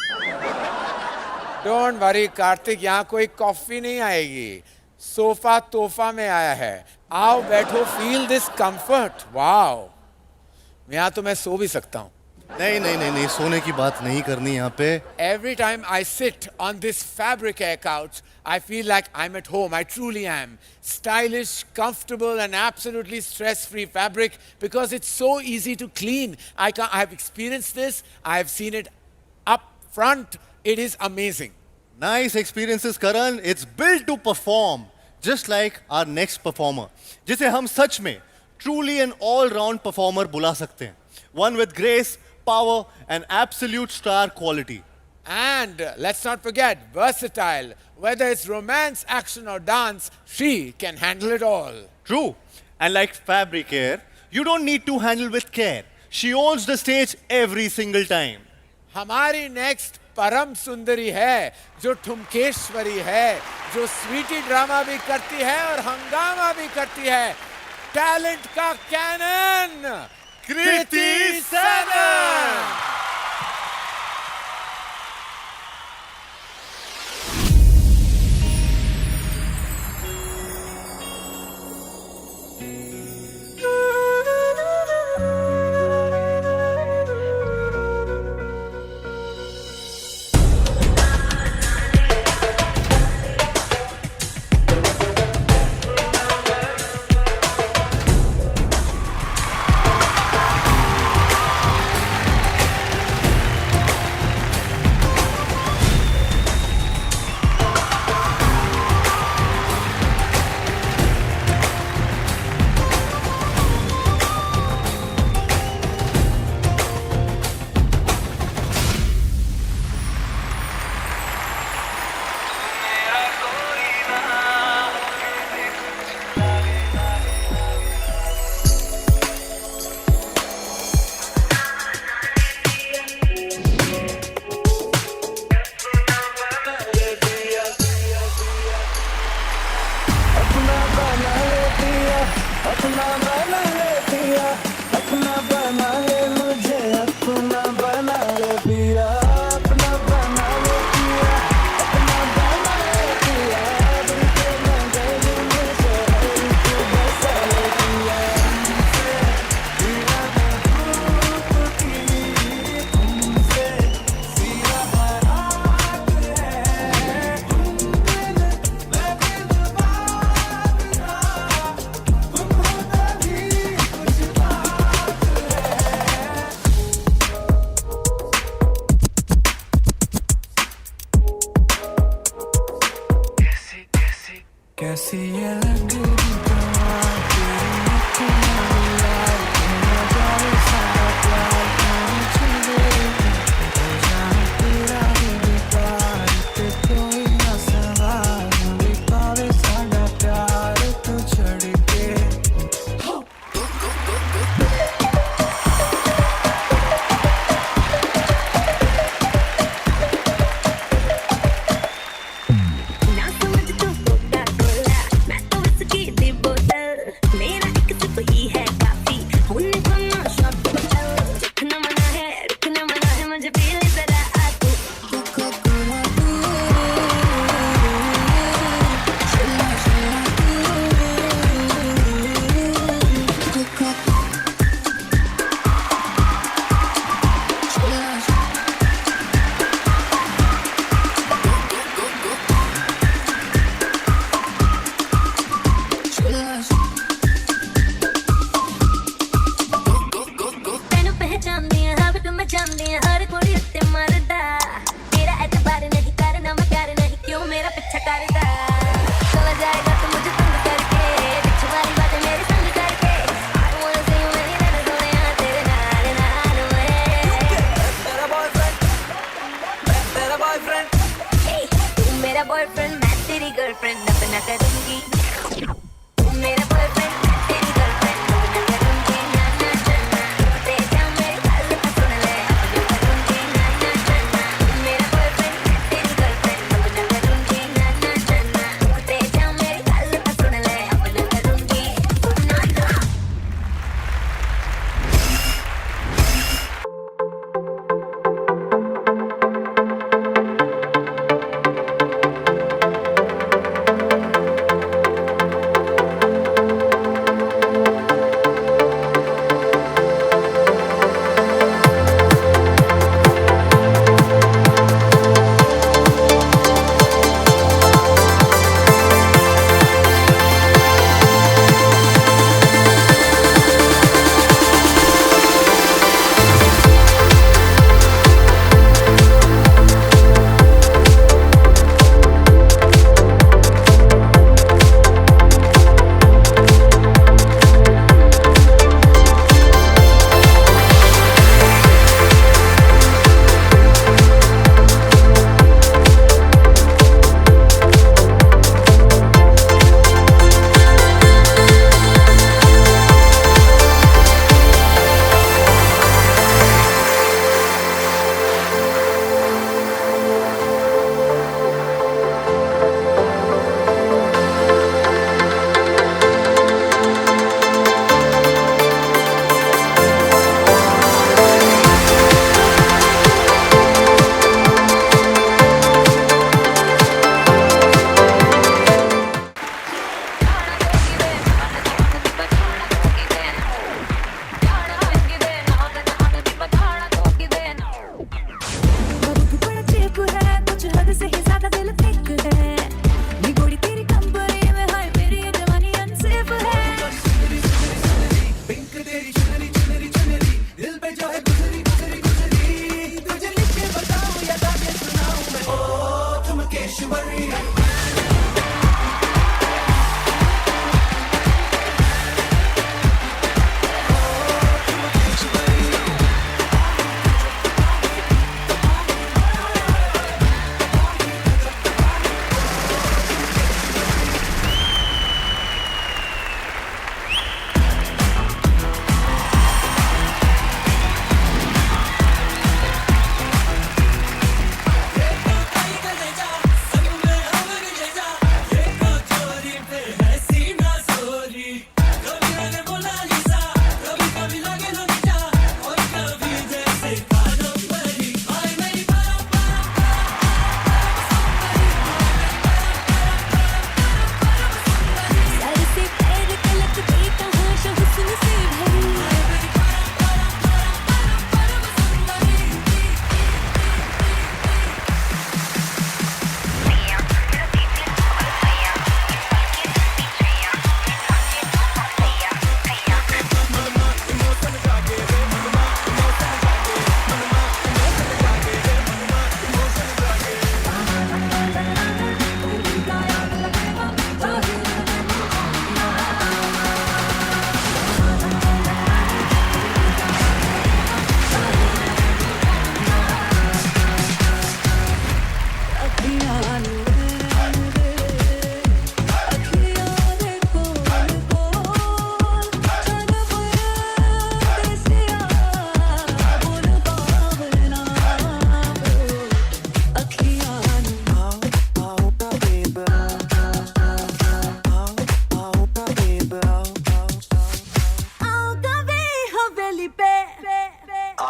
डोंट वरी कार्तिक, यहाँ कोई कॉफी नहीं आएगी। सोफा तोहफा में आया है। आओ बैठो, फील दिस कंफर्ट. वाओ, यहाँ तो मैं सो भी सकता हूँ. नहीं नहीं नहीं नहीं, सोने की बात नहीं करनी यहाँ पे. Every time I sit on this fabric air couch, I feel like I'm at home. I truly am. Stylish, comfortable, and absolutely stress-free fabric because it's so easy to clean. I have experienced this. I have seen it up front. It is amazing. Nice experiences, Karan. It's built to perform, just like our next performer, जिसे हम सच में truly an all-round performer बुला सकते हैं. One with grace, power, and absolute star quality. And let's not forget, versatile. Whether it's romance, action, or dance, she can handle it all. True. And like fabric care, you don't need to handle with care. She owns the stage every single time. हमारी next परम सुंदरी है, जो ठुमकेश्वरी है, जो Sweety drama भी करती है और हंगामा भी करती है. टैलेंट का कैनन, कृति सेनन.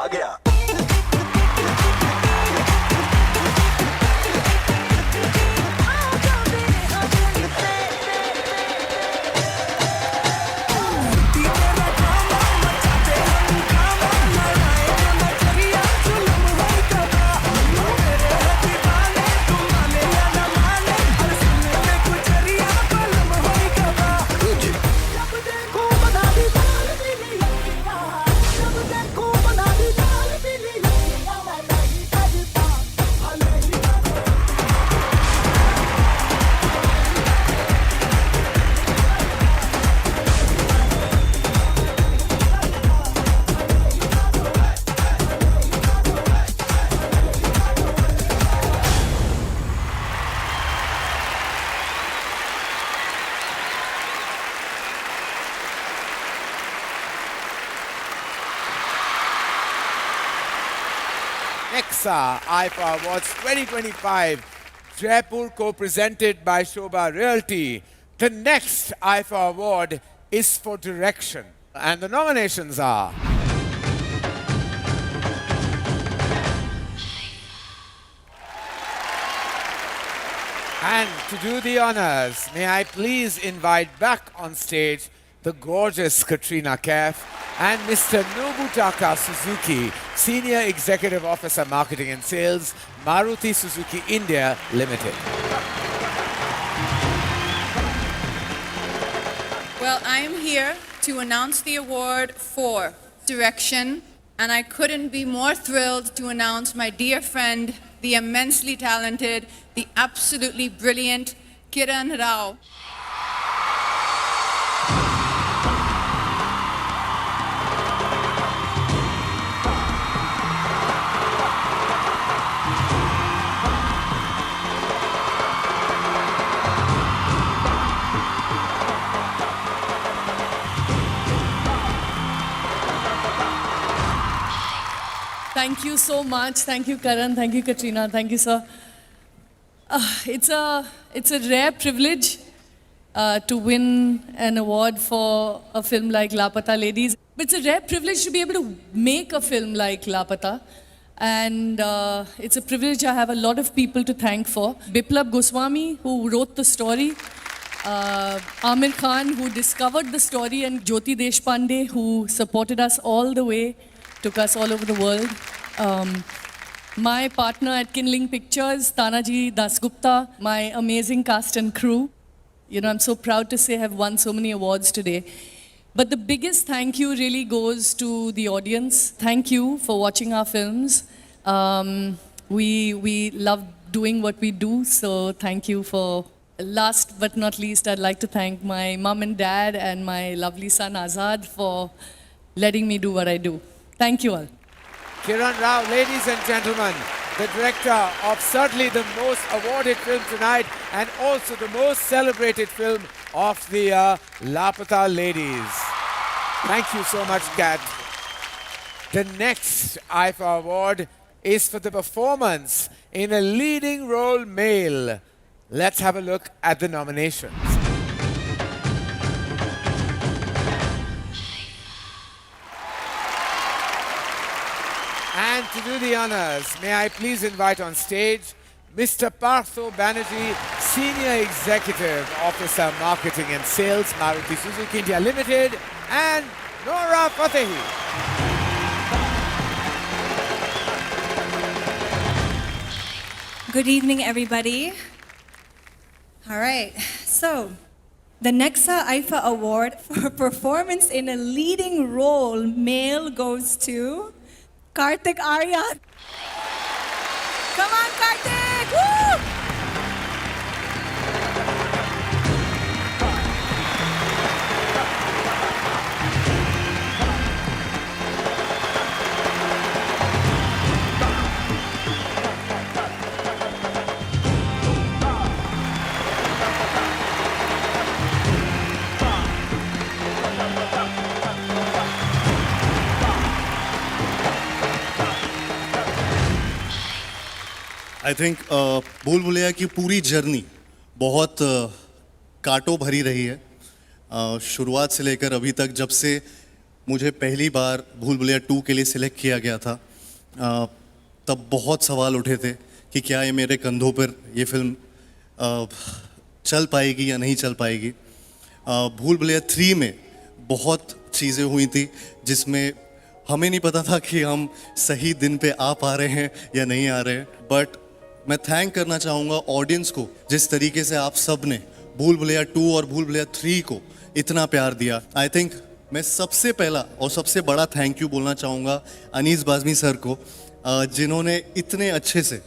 आ गया। Nexa IFA Awards 2025, Jaipur co-presented by Shobha Realty. The next IFA award is for direction. And the nominations are... And to do the honors, may I please invite back on stage the gorgeous Katrina Kaif and Mr. Nobutaka Suzuki, Senior Executive Officer Marketing and Sales, Maruti Suzuki India Limited. Well, I'm here to announce the award for direction, and I couldn't be more thrilled to announce my dear friend, the immensely talented, the absolutely brilliant Kiran Rao. Thank you so much. Thank you, Karan. Thank you, Katrina. Thank you, sir. It's a rare privilege to win an award for a film like Lapata Ladies. But it's a rare privilege to be able to make a film like Lapata. And it's a privilege I have a lot of people to thank for. Biplab Goswami, who wrote the story. Amir Khan, who discovered the story. And Jyoti Deshpande, who supported us all the way. Took us all over the world. My partner at Kinling Pictures, Tanaji Dasgupta, my amazing cast and crew. You know, I'm so proud to say I have won so many awards today. But the biggest thank you really goes to the audience. Thank you for watching our films. We love doing what we do, so thank you for... Last but not least, I'd like to thank my mom and dad and my lovely son Azad for letting me do what I do. Thank you all. Kiran Rao, ladies and gentlemen, the director of certainly the most awarded film tonight and also the most celebrated film of the year, Lapata Ladies. Thank you so much, Kat. The next IFA award is for the performance in a leading role male. Let's have a look at the nominations. And to do the honors, may I please invite on stage Mr. Partho Banerjee, Senior Executive Officer Marketing and Sales, Maruti Suzuki India Limited, and Nora Fatehi. Good evening, everybody. All right, so the Nexa IFA Award for performance in a leading role male goes to Kartik Aaryan. Come on, Kartik! Woo! I think भूल भुलैया की पूरी journey बहुत कांटों भरी रही है। शुरुआत से लेकर अभी तक, जब से मुझे पहली बार भूल भुलैया 2 के लिए सिलेक्ट किया गया था तब बहुत सवाल उठे थे कि क्या ये मेरे कंधों पर ये फिल्म चल पाएगी या नहीं चल पाएगी। भूल भुलैया 3 में बहुत चीज़ें हुई थी जिसमें हमें नहीं पता था कि हम सही दिन पे आ पा रहे हैं या नहीं आ रहे हैं, बट मैं थैंक करना चाहूँगा ऑडियंस को जिस तरीके से आप सब ने भूल भुलैया 2 और भूल भुलैया 3 को इतना प्यार दिया। आई थिंक मैं सबसे पहला और सबसे बड़ा थैंक यू बोलना चाहूँगा अनीस बाज़मी सर को, जिन्होंने इतने अच्छे से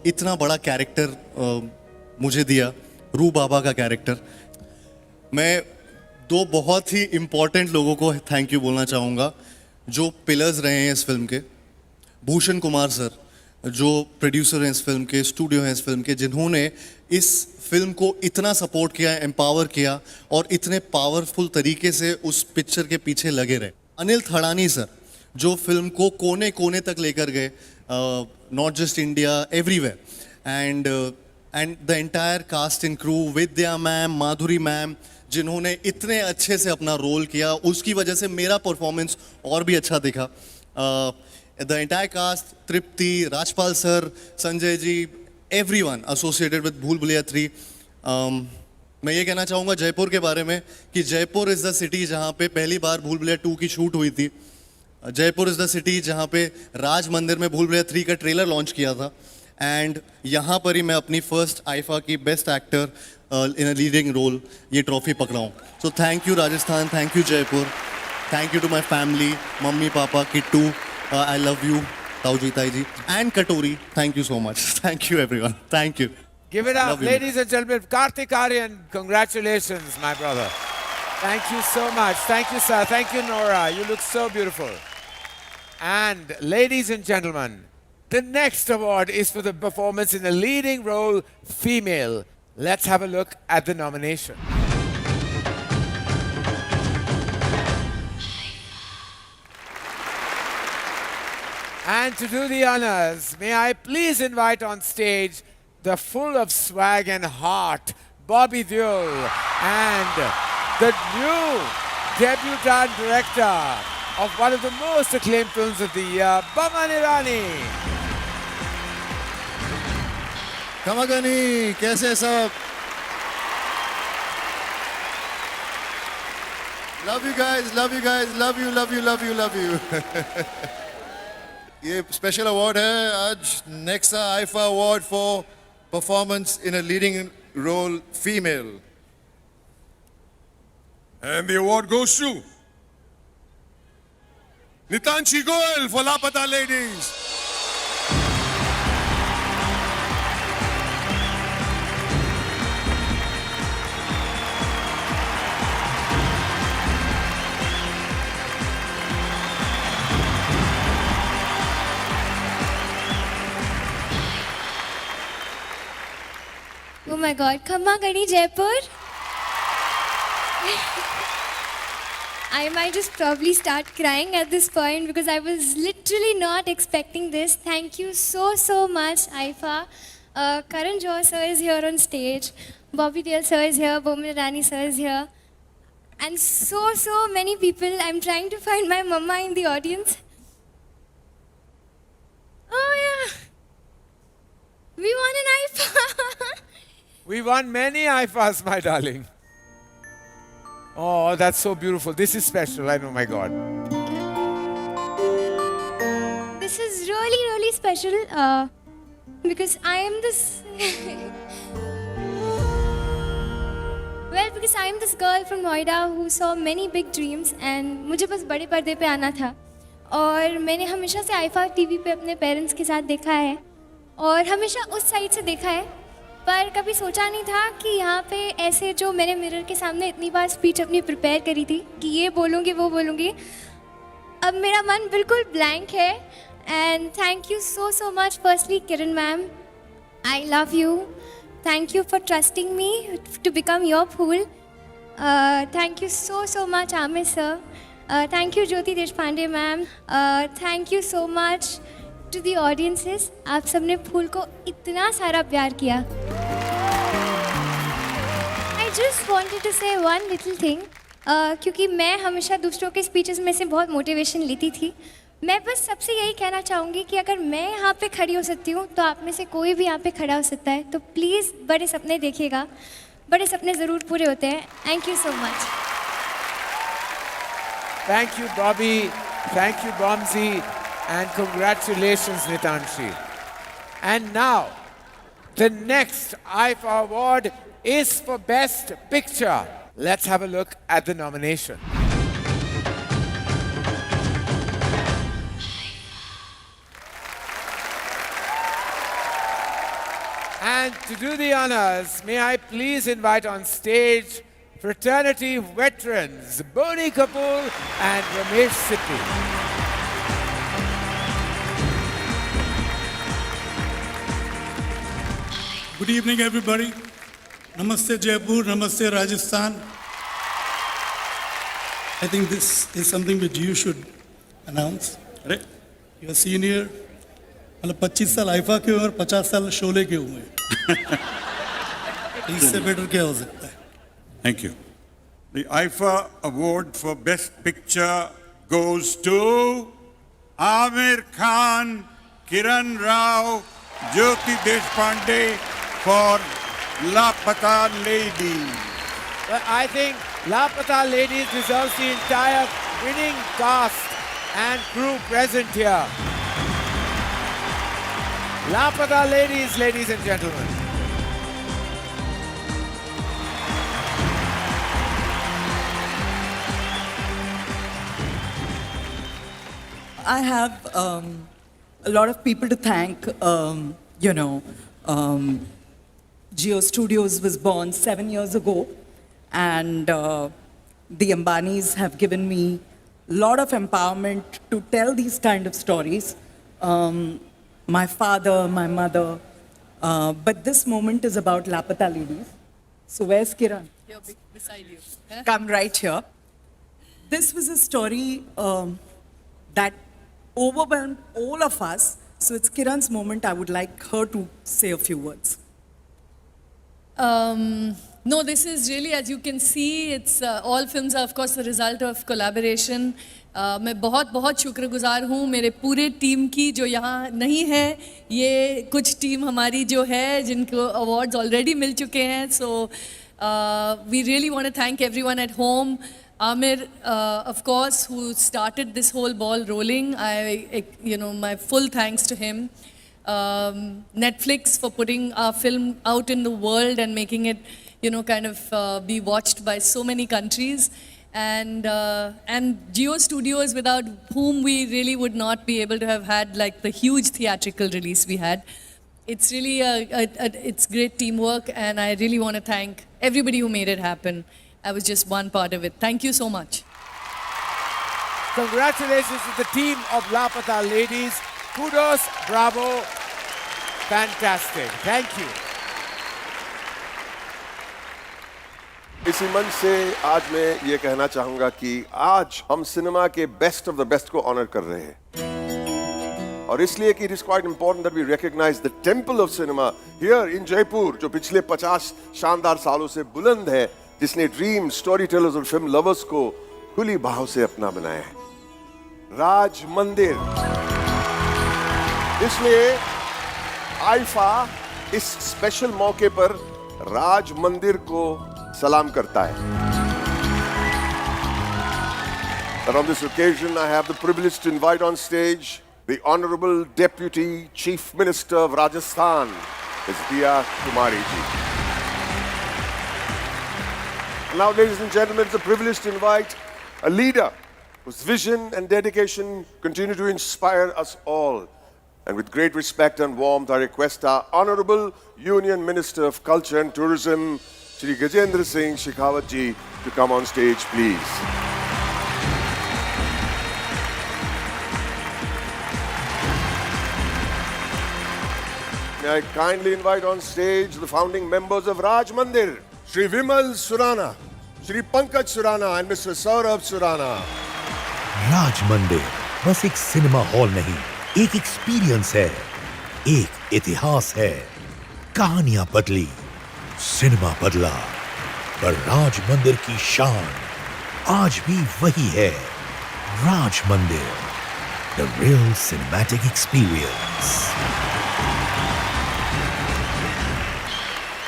इतना बड़ा कैरेक्टर मुझे दिया, रू बाबा का कैरेक्टर। मैं 2 बहुत ही इम्पॉर्टेंट लोगों को थैंक यू बोलना चाहूँगा जो पिलर्स रहे हैं इस फिल्म के। भूषण कुमार सर जो प्रोड्यूसर हैं इस फिल्म के, स्टूडियो हैं इस फिल्म के, जिन्होंने इस फिल्म को इतना सपोर्ट किया, एम्पावर किया और इतने पावरफुल तरीके से उस पिक्चर के पीछे लगे रहे। अनिल थड़ानी सर जो फिल्म को कोने कोने तक लेकर गए, not just India, everywhere, and the entire cast and crew, Vidya ma'am, Madhuri ma'am, जिन्होंने इतने अच्छे से अपना रोल किया, उसकी वजह से मेरा परफॉर्मेंस और भी अच्छा दिखा। The entire cast, Tripti, Rajpal sir, Sanjay ji, everyone associated with Bhool Bhulaiyaa 3। मैं ये कहना चाहूँगा जयपुर के बारे में कि जयपुर इज़ द सिटी जहाँ पे पहली बार भूल भुलैया 2 की शूट हुई थी। जयपुर इज़ द सिटी जहाँ पे राज मंदिर में भूल भुलैया 3 का ट्रेलर लॉन्च किया था, एंड यहाँ पर ही मैं अपनी फर्स्ट आईफा की best actor in a leading role ये ट्रॉफी पकड़ा हूँ। So thank you Rajasthan, thank you Jaipur, thank you to my family, mummy papa, Kittu, I love you, Tauji Taiji, and Katori. Thank you so much. Thank you, everyone. Thank you. Give it up, Love you. ladies and gentlemen. Kartik Aaryan, congratulations, my brother. Thank you so much. Thank you, sir. Thank you, Nora. You look so beautiful. And ladies and gentlemen, the next award is for the performance in a leading role, female. Let's have a look at the nomination. And to do the honors, may I please invite on stage the full of swag and heart, Bobby Deol, and the new debutant director of one of the most acclaimed films of the year, Boman Irani. कमागनी कैसे सब? Love you guys, love you guys, love you, love you, love you, love you. ये special award है आज, Nexa IIFA award for performance in a leading role female, And the award goes to Nitanshi Goel for Lapata Ladies. Oh my God, Khamma Gani Jaipur. I might just probably start crying at this point because I was literally not expecting this. Thank you so much, Aifa. Karan Johar sir is here on stage. Bobby Deol sir is here. Boman Irani sir is here. And so many people. I'm trying to find my mama in the audience. Oh yeah. We won an Aifa. We won many IFAs, my darling. Oh, that's so beautiful. This is special, I know, my God. This is really special because I am this. Well, because I am this girl from Noida who saw many big dreams and मुझे बस बड़े पर्दे पे आना था और मैंने हमेशा से आईफा टीवी पे अपने पेरेंट्स के साथ देखा है और हमेशा उस साइड से देखा है, पर कभी सोचा नहीं था कि यहाँ पे ऐसे जो मैंने मिरर के सामने इतनी बार स्पीच अपनी प्रिपेयर करी थी कि ये बोलूँगी वो बोलूँगी, अब मेरा मन बिल्कुल ब्लैंक है। And thank you so much firstly Kiran ma'am, I love you, thank you for trusting me to become your Phool, thank you so much Aamir sir, thank you Jyoti Deshpande ma'am, thank you so much to the audiences. आप सबने फूल को इतना सारा प्यार किया। I just wanted to say one little thing क्योंकि मैं हमेशा दूसरों के स्पीचेस में से बहुत मोटिवेशन लेती थी। मैं बस सबसे यही कहना चाहूँगी कि अगर मैं यहाँ पे खड़ी हो सकती हूँ तो आप में से कोई भी यहाँ पे खड़ा हो सकता है। तो प्लीज़ बड़े सपने देखिएगा, बड़े सपने ज़रूर पूरे होते हैं। Thank you so much. Thank you, Bobby. Thank you, Bomzi. And congratulations, Nitanshi. And now, the next IFA award is for Best Picture. Let's have a look at the nomination. And to do the honors, may I please invite on stage fraternity veterans Boni Kapoor and Ramesh Sippy. Good evening, everybody. Namaste, Jaipur. Namaste, Rajasthan. I think this is something which you should announce. Right? You are senior. मतलब 25 साल IIFA के और 50 साल शोले के हुए। इससे better क्या हो सकता है? Thank you. The IFA award for Best Picture goes to Amir Khan, Kiran Rao, Jyoti Deshpande for Lapata Ladies. Well, I think Lapata Ladies deserves the entire winning cast and crew present here. Lapata Ladies, ladies and gentlemen. I have a lot of people to thank. Geo Studios was born 7 years ago, and the Ambanis have given me a lot of empowerment to tell these kind of stories. My father, my mother, but this moment is about Lapata Ladies. So where's Kiran? Here, beside you. Come right here. This was a story that overwhelmed all of us. So it's Kiran's moment. I would like her to say a few words. No, this is really, as you can see, it's all films are of course the result of collaboration. मैं बहुत बहुत शुक्रगुजार हूँ मेरे पूरे team की जो यहाँ नहीं है, ये कुछ टीम हमारी जो है जिनको awards already मिल चुके हैं. So we really want to thank everyone at home. Amir, of course, who started this whole ball rolling. My full thanks to him. Netflix for putting our film out in the world and making it, kind of be watched by so many countries. And Geo Studios, without whom we really would not be able to have had like the huge theatrical release we had. It's really it's great teamwork, and I really want to thank everybody who made it happen. I was just one part of it. Thank you so much. Congratulations to the team of Lapata Ladies. Kudos, bravo, fantastic. Thank you. इसी मंच से आज मैं ये कहना चाहूंगा कि आज हम सिनेमा के बेस्ट ऑफ द बेस्ट को ऑनर कर रहे हैं, और इसलिए कि it is quite important that we recognise the temple of cinema here in Jaipur, जो पिछले 50 शानदार सालों से बुलंद है, जिसने ड्रीम स्टोरी टेलर्स और फिल्म लवर्स को खुली बाहों से अपना बनाया है, राज मंदिर. इसलिए आईफा इस स्पेशल मौके पर राज मंदिर को सलाम करता है. And on this occasion, I have the privilege to invite on stage the Honorable Deputy Chief Minister of Rajasthan, Ms. Diya Kumari ji. Now, ladies and gentlemen, it's a privilege to invite a leader whose vision and dedication continue to inspire us all. And with great respect and warmth, I request our Honorable Union Minister of Culture and Tourism, Shri Gajendra Singh Shekhawat ji, to come on stage, please. May I kindly invite on stage the founding members of Raj Mandir, Shri Vimal Surana, Shri Pankaj Surana, and Mr. Saurabh Surana. राज मंदिर बस एक cinema hall नहीं, एक experience है, एक इतिहास है. कहानियां बदली, सिनेमा बदला, पर राज मंदिर की शान आज भी वही है, राज मंदिर, the real cinematic experience.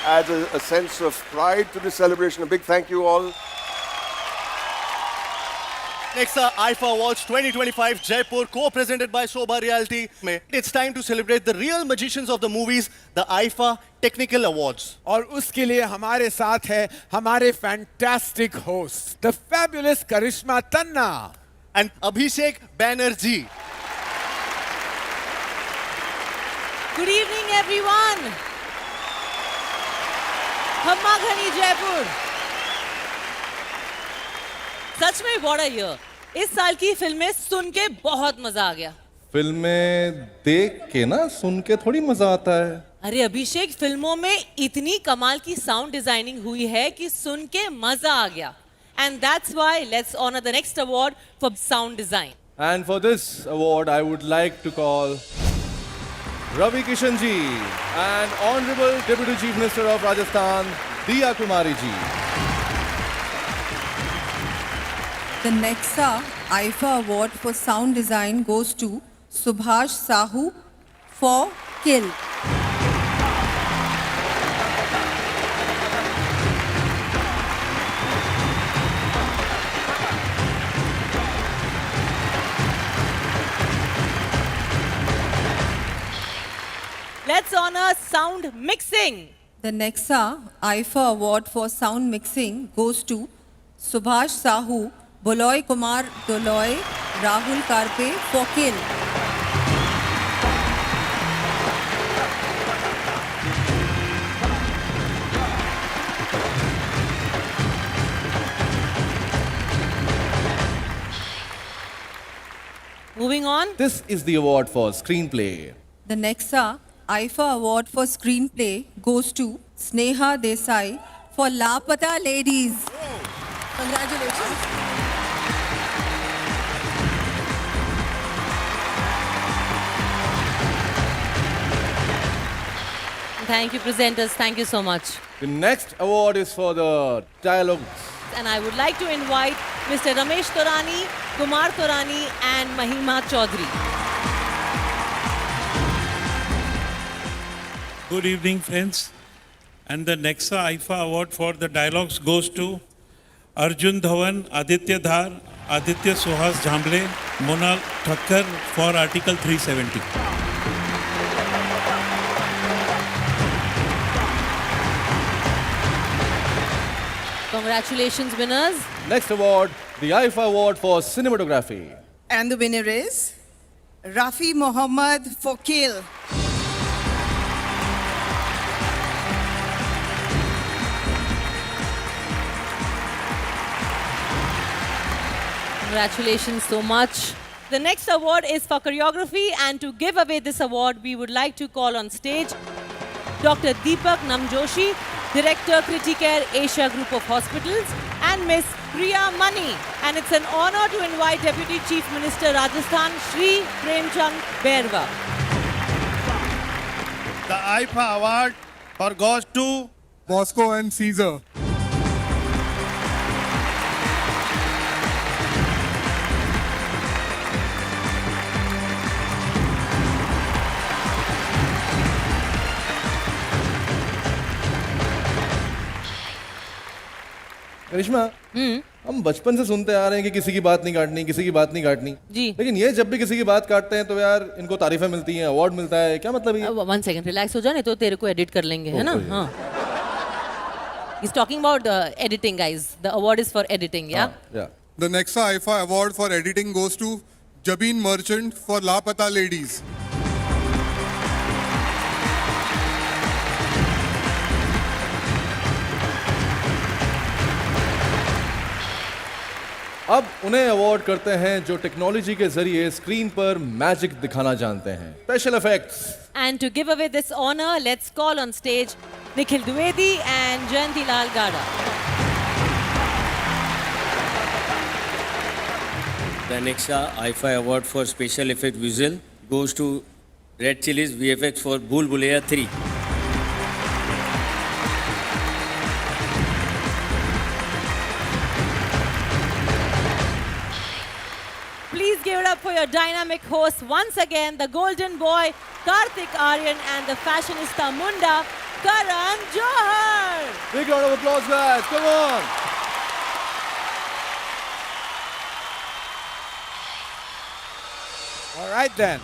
Adds a sense of pride to this celebration. A big thank you all. Next IFA Awards 2025 Jaipur, co-presented by Sobha Realty. It's time to celebrate the real magicians of the movies, the IFA Technical Awards. और उसके लिए हमारे साथ है हमारे fantastic host, the fabulous Karishma Tanna and Abhishek Banerjee. Good evening, everyone. Hamma Ghani Jaipur. सच में बड़ा year. इस साल की फिल्में सुन के बहुत मजा आ गया. फिल्में देख के ना, सुन के थोड़ी मजा आता है. अरे अभिषेक, फिल्मों में इतनी कमाल की साउंड डिजाइनिंग हुई है कि सुन के मजा आ गया. And that's why let's honor the next award for sound design. And for this award, I would like to call Ravi Kishan ji and Honorable Deputy Chief Minister of Rajasthan, Diya Kumari ji. The Nexa IFA Award for Sound Design goes to Subhash Sahu for Kill. Let's honor sound mixing. The Nexa IFA Award for Sound Mixing goes to Subhash Sahu, Boloy Kumar Doloy, Rahul Karpe for Kill. Moving on. This is the award for screenplay. The Nexa IFA Award for Screenplay goes to Sneha Desai for Lapata Ladies. Congratulations. Thank you, presenters. Thank you so much. The next award is for the dialogues. And I would like to invite Mr. Ramesh Torani, Kumar Torani, and Mahima Chaudhary. Good evening, friends. And the Nexa IFA Award for the dialogues goes to Arjun Dhawan, Aditya Dhar, Aditya Suhas Jhamble, Mona Thakkar for Article 370. Congratulations, winners. Next award, the IFA Award for Cinematography. And the winner is Rafi Mohammed for Kill. Congratulations so much. The next award is for choreography, and to give away this award, we would like to call on stage Dr. Deepak Namjoshi, Director, Criticare Asia Group of Hospitals, and Miss Priya Mani. And it's an honor to invite Deputy Chief Minister Rajasthan, Shri Premchand Bairwa. The IFA award goes to Bosco and Caesar. करिश्मा, हम बचपन से सुनते आ रहे हैं कि किसी की बात नहीं काटनी, किसी की बात नहीं काटनी. जी. लेकिन ये जब भी किसी की बात काटते हैं तो यार इनको तारीफें मिलती हैं, अवार्ड मिलता है. क्या मतलब ये? 1 second, relax हो जा, नहीं तो तेरे को एडिट कर लेंगे, है ना? हाँ. He's talking about editing, guys. The award is for editing, yeah? Yeah. The Nexa IFA award for editing goes to Jabin Merchant for Lapata Ladies. अब उन्हें अवार्ड करते हैं जो टेक्नोलॉजी के जरिए स्क्रीन पर मैजिक दिखाना जानते हैं. Special effects. And to give away this honor, let's call on stage Nikhil Dwivedi and Jayanti Lal Gada. The Nexa IFA Award for Special Effect Visual goes to Red Chillies VFX for Bhool Bhulaiya 3. your dynamic hosts once again, the golden boy Kartik Aryan and the fashionista Munda Karan Johar. Big round of applause, guys. Come on. All right then.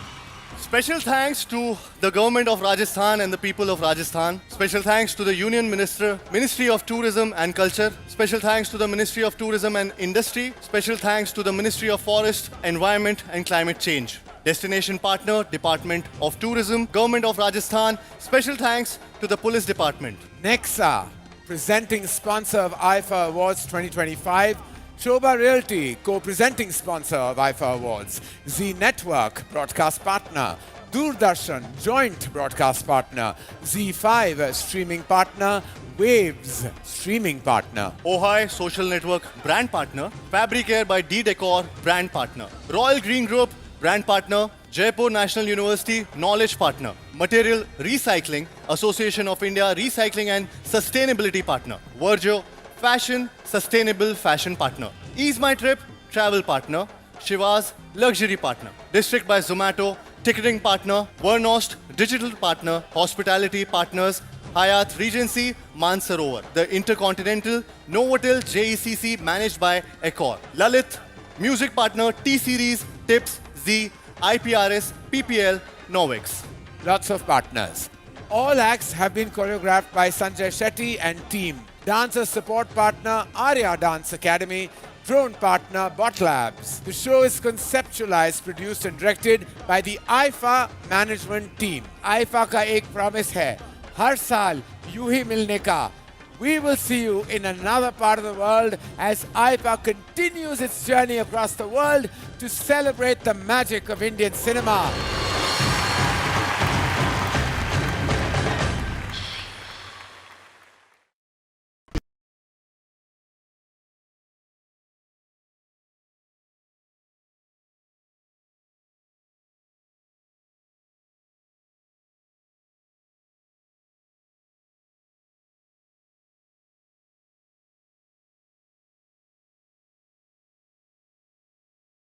Special thanks to the government of Rajasthan and the people of Rajasthan. Special thanks to the Union Ministry of Tourism and Culture. Special thanks to the Ministry of Tourism and Industry. Special thanks to the Ministry of Forest, Environment and Climate Change. Destination partner, Department of Tourism, Government of Rajasthan. Special thanks to the Police Department. Nexa, presenting sponsor of IFA Awards 2025. Shobha Realty, co-presenting sponsor of IFA Awards. Z Network, broadcast partner. Doordarshan, joint broadcast partner. Z5, streaming partner. Waves, streaming partner. Ohio Social Network, brand partner. Fabric Air by D-Decor, brand partner. Royal Green Group, brand partner. Jaipur National University, knowledge partner. Material Recycling, Association of India, recycling and sustainability partner. Virgio, fashion, sustainable fashion partner. Ease My Trip, travel partner. Shivas, luxury partner. District by Zomato, ticketing partner. Vernost, digital partner. Hospitality partners. Hyatt Regency, Mansarovar. The Intercontinental, Novotel JECC managed by Accor. Lalit, music partner. T-Series, Tips, Z, IPRS, PPL, Novix. Lots of partners. All acts have been choreographed by Sanjay Shetty and team. Dancer support partner, Arya Dance Academy. Drone partner, Bot Labs. The show is conceptualized, produced and directed by the IFA management team. IFA का एक promise है, हर साल यूं ही मिलने का. We will see you in another part of the world as IFA continues its journey across the world to celebrate the magic of Indian cinema.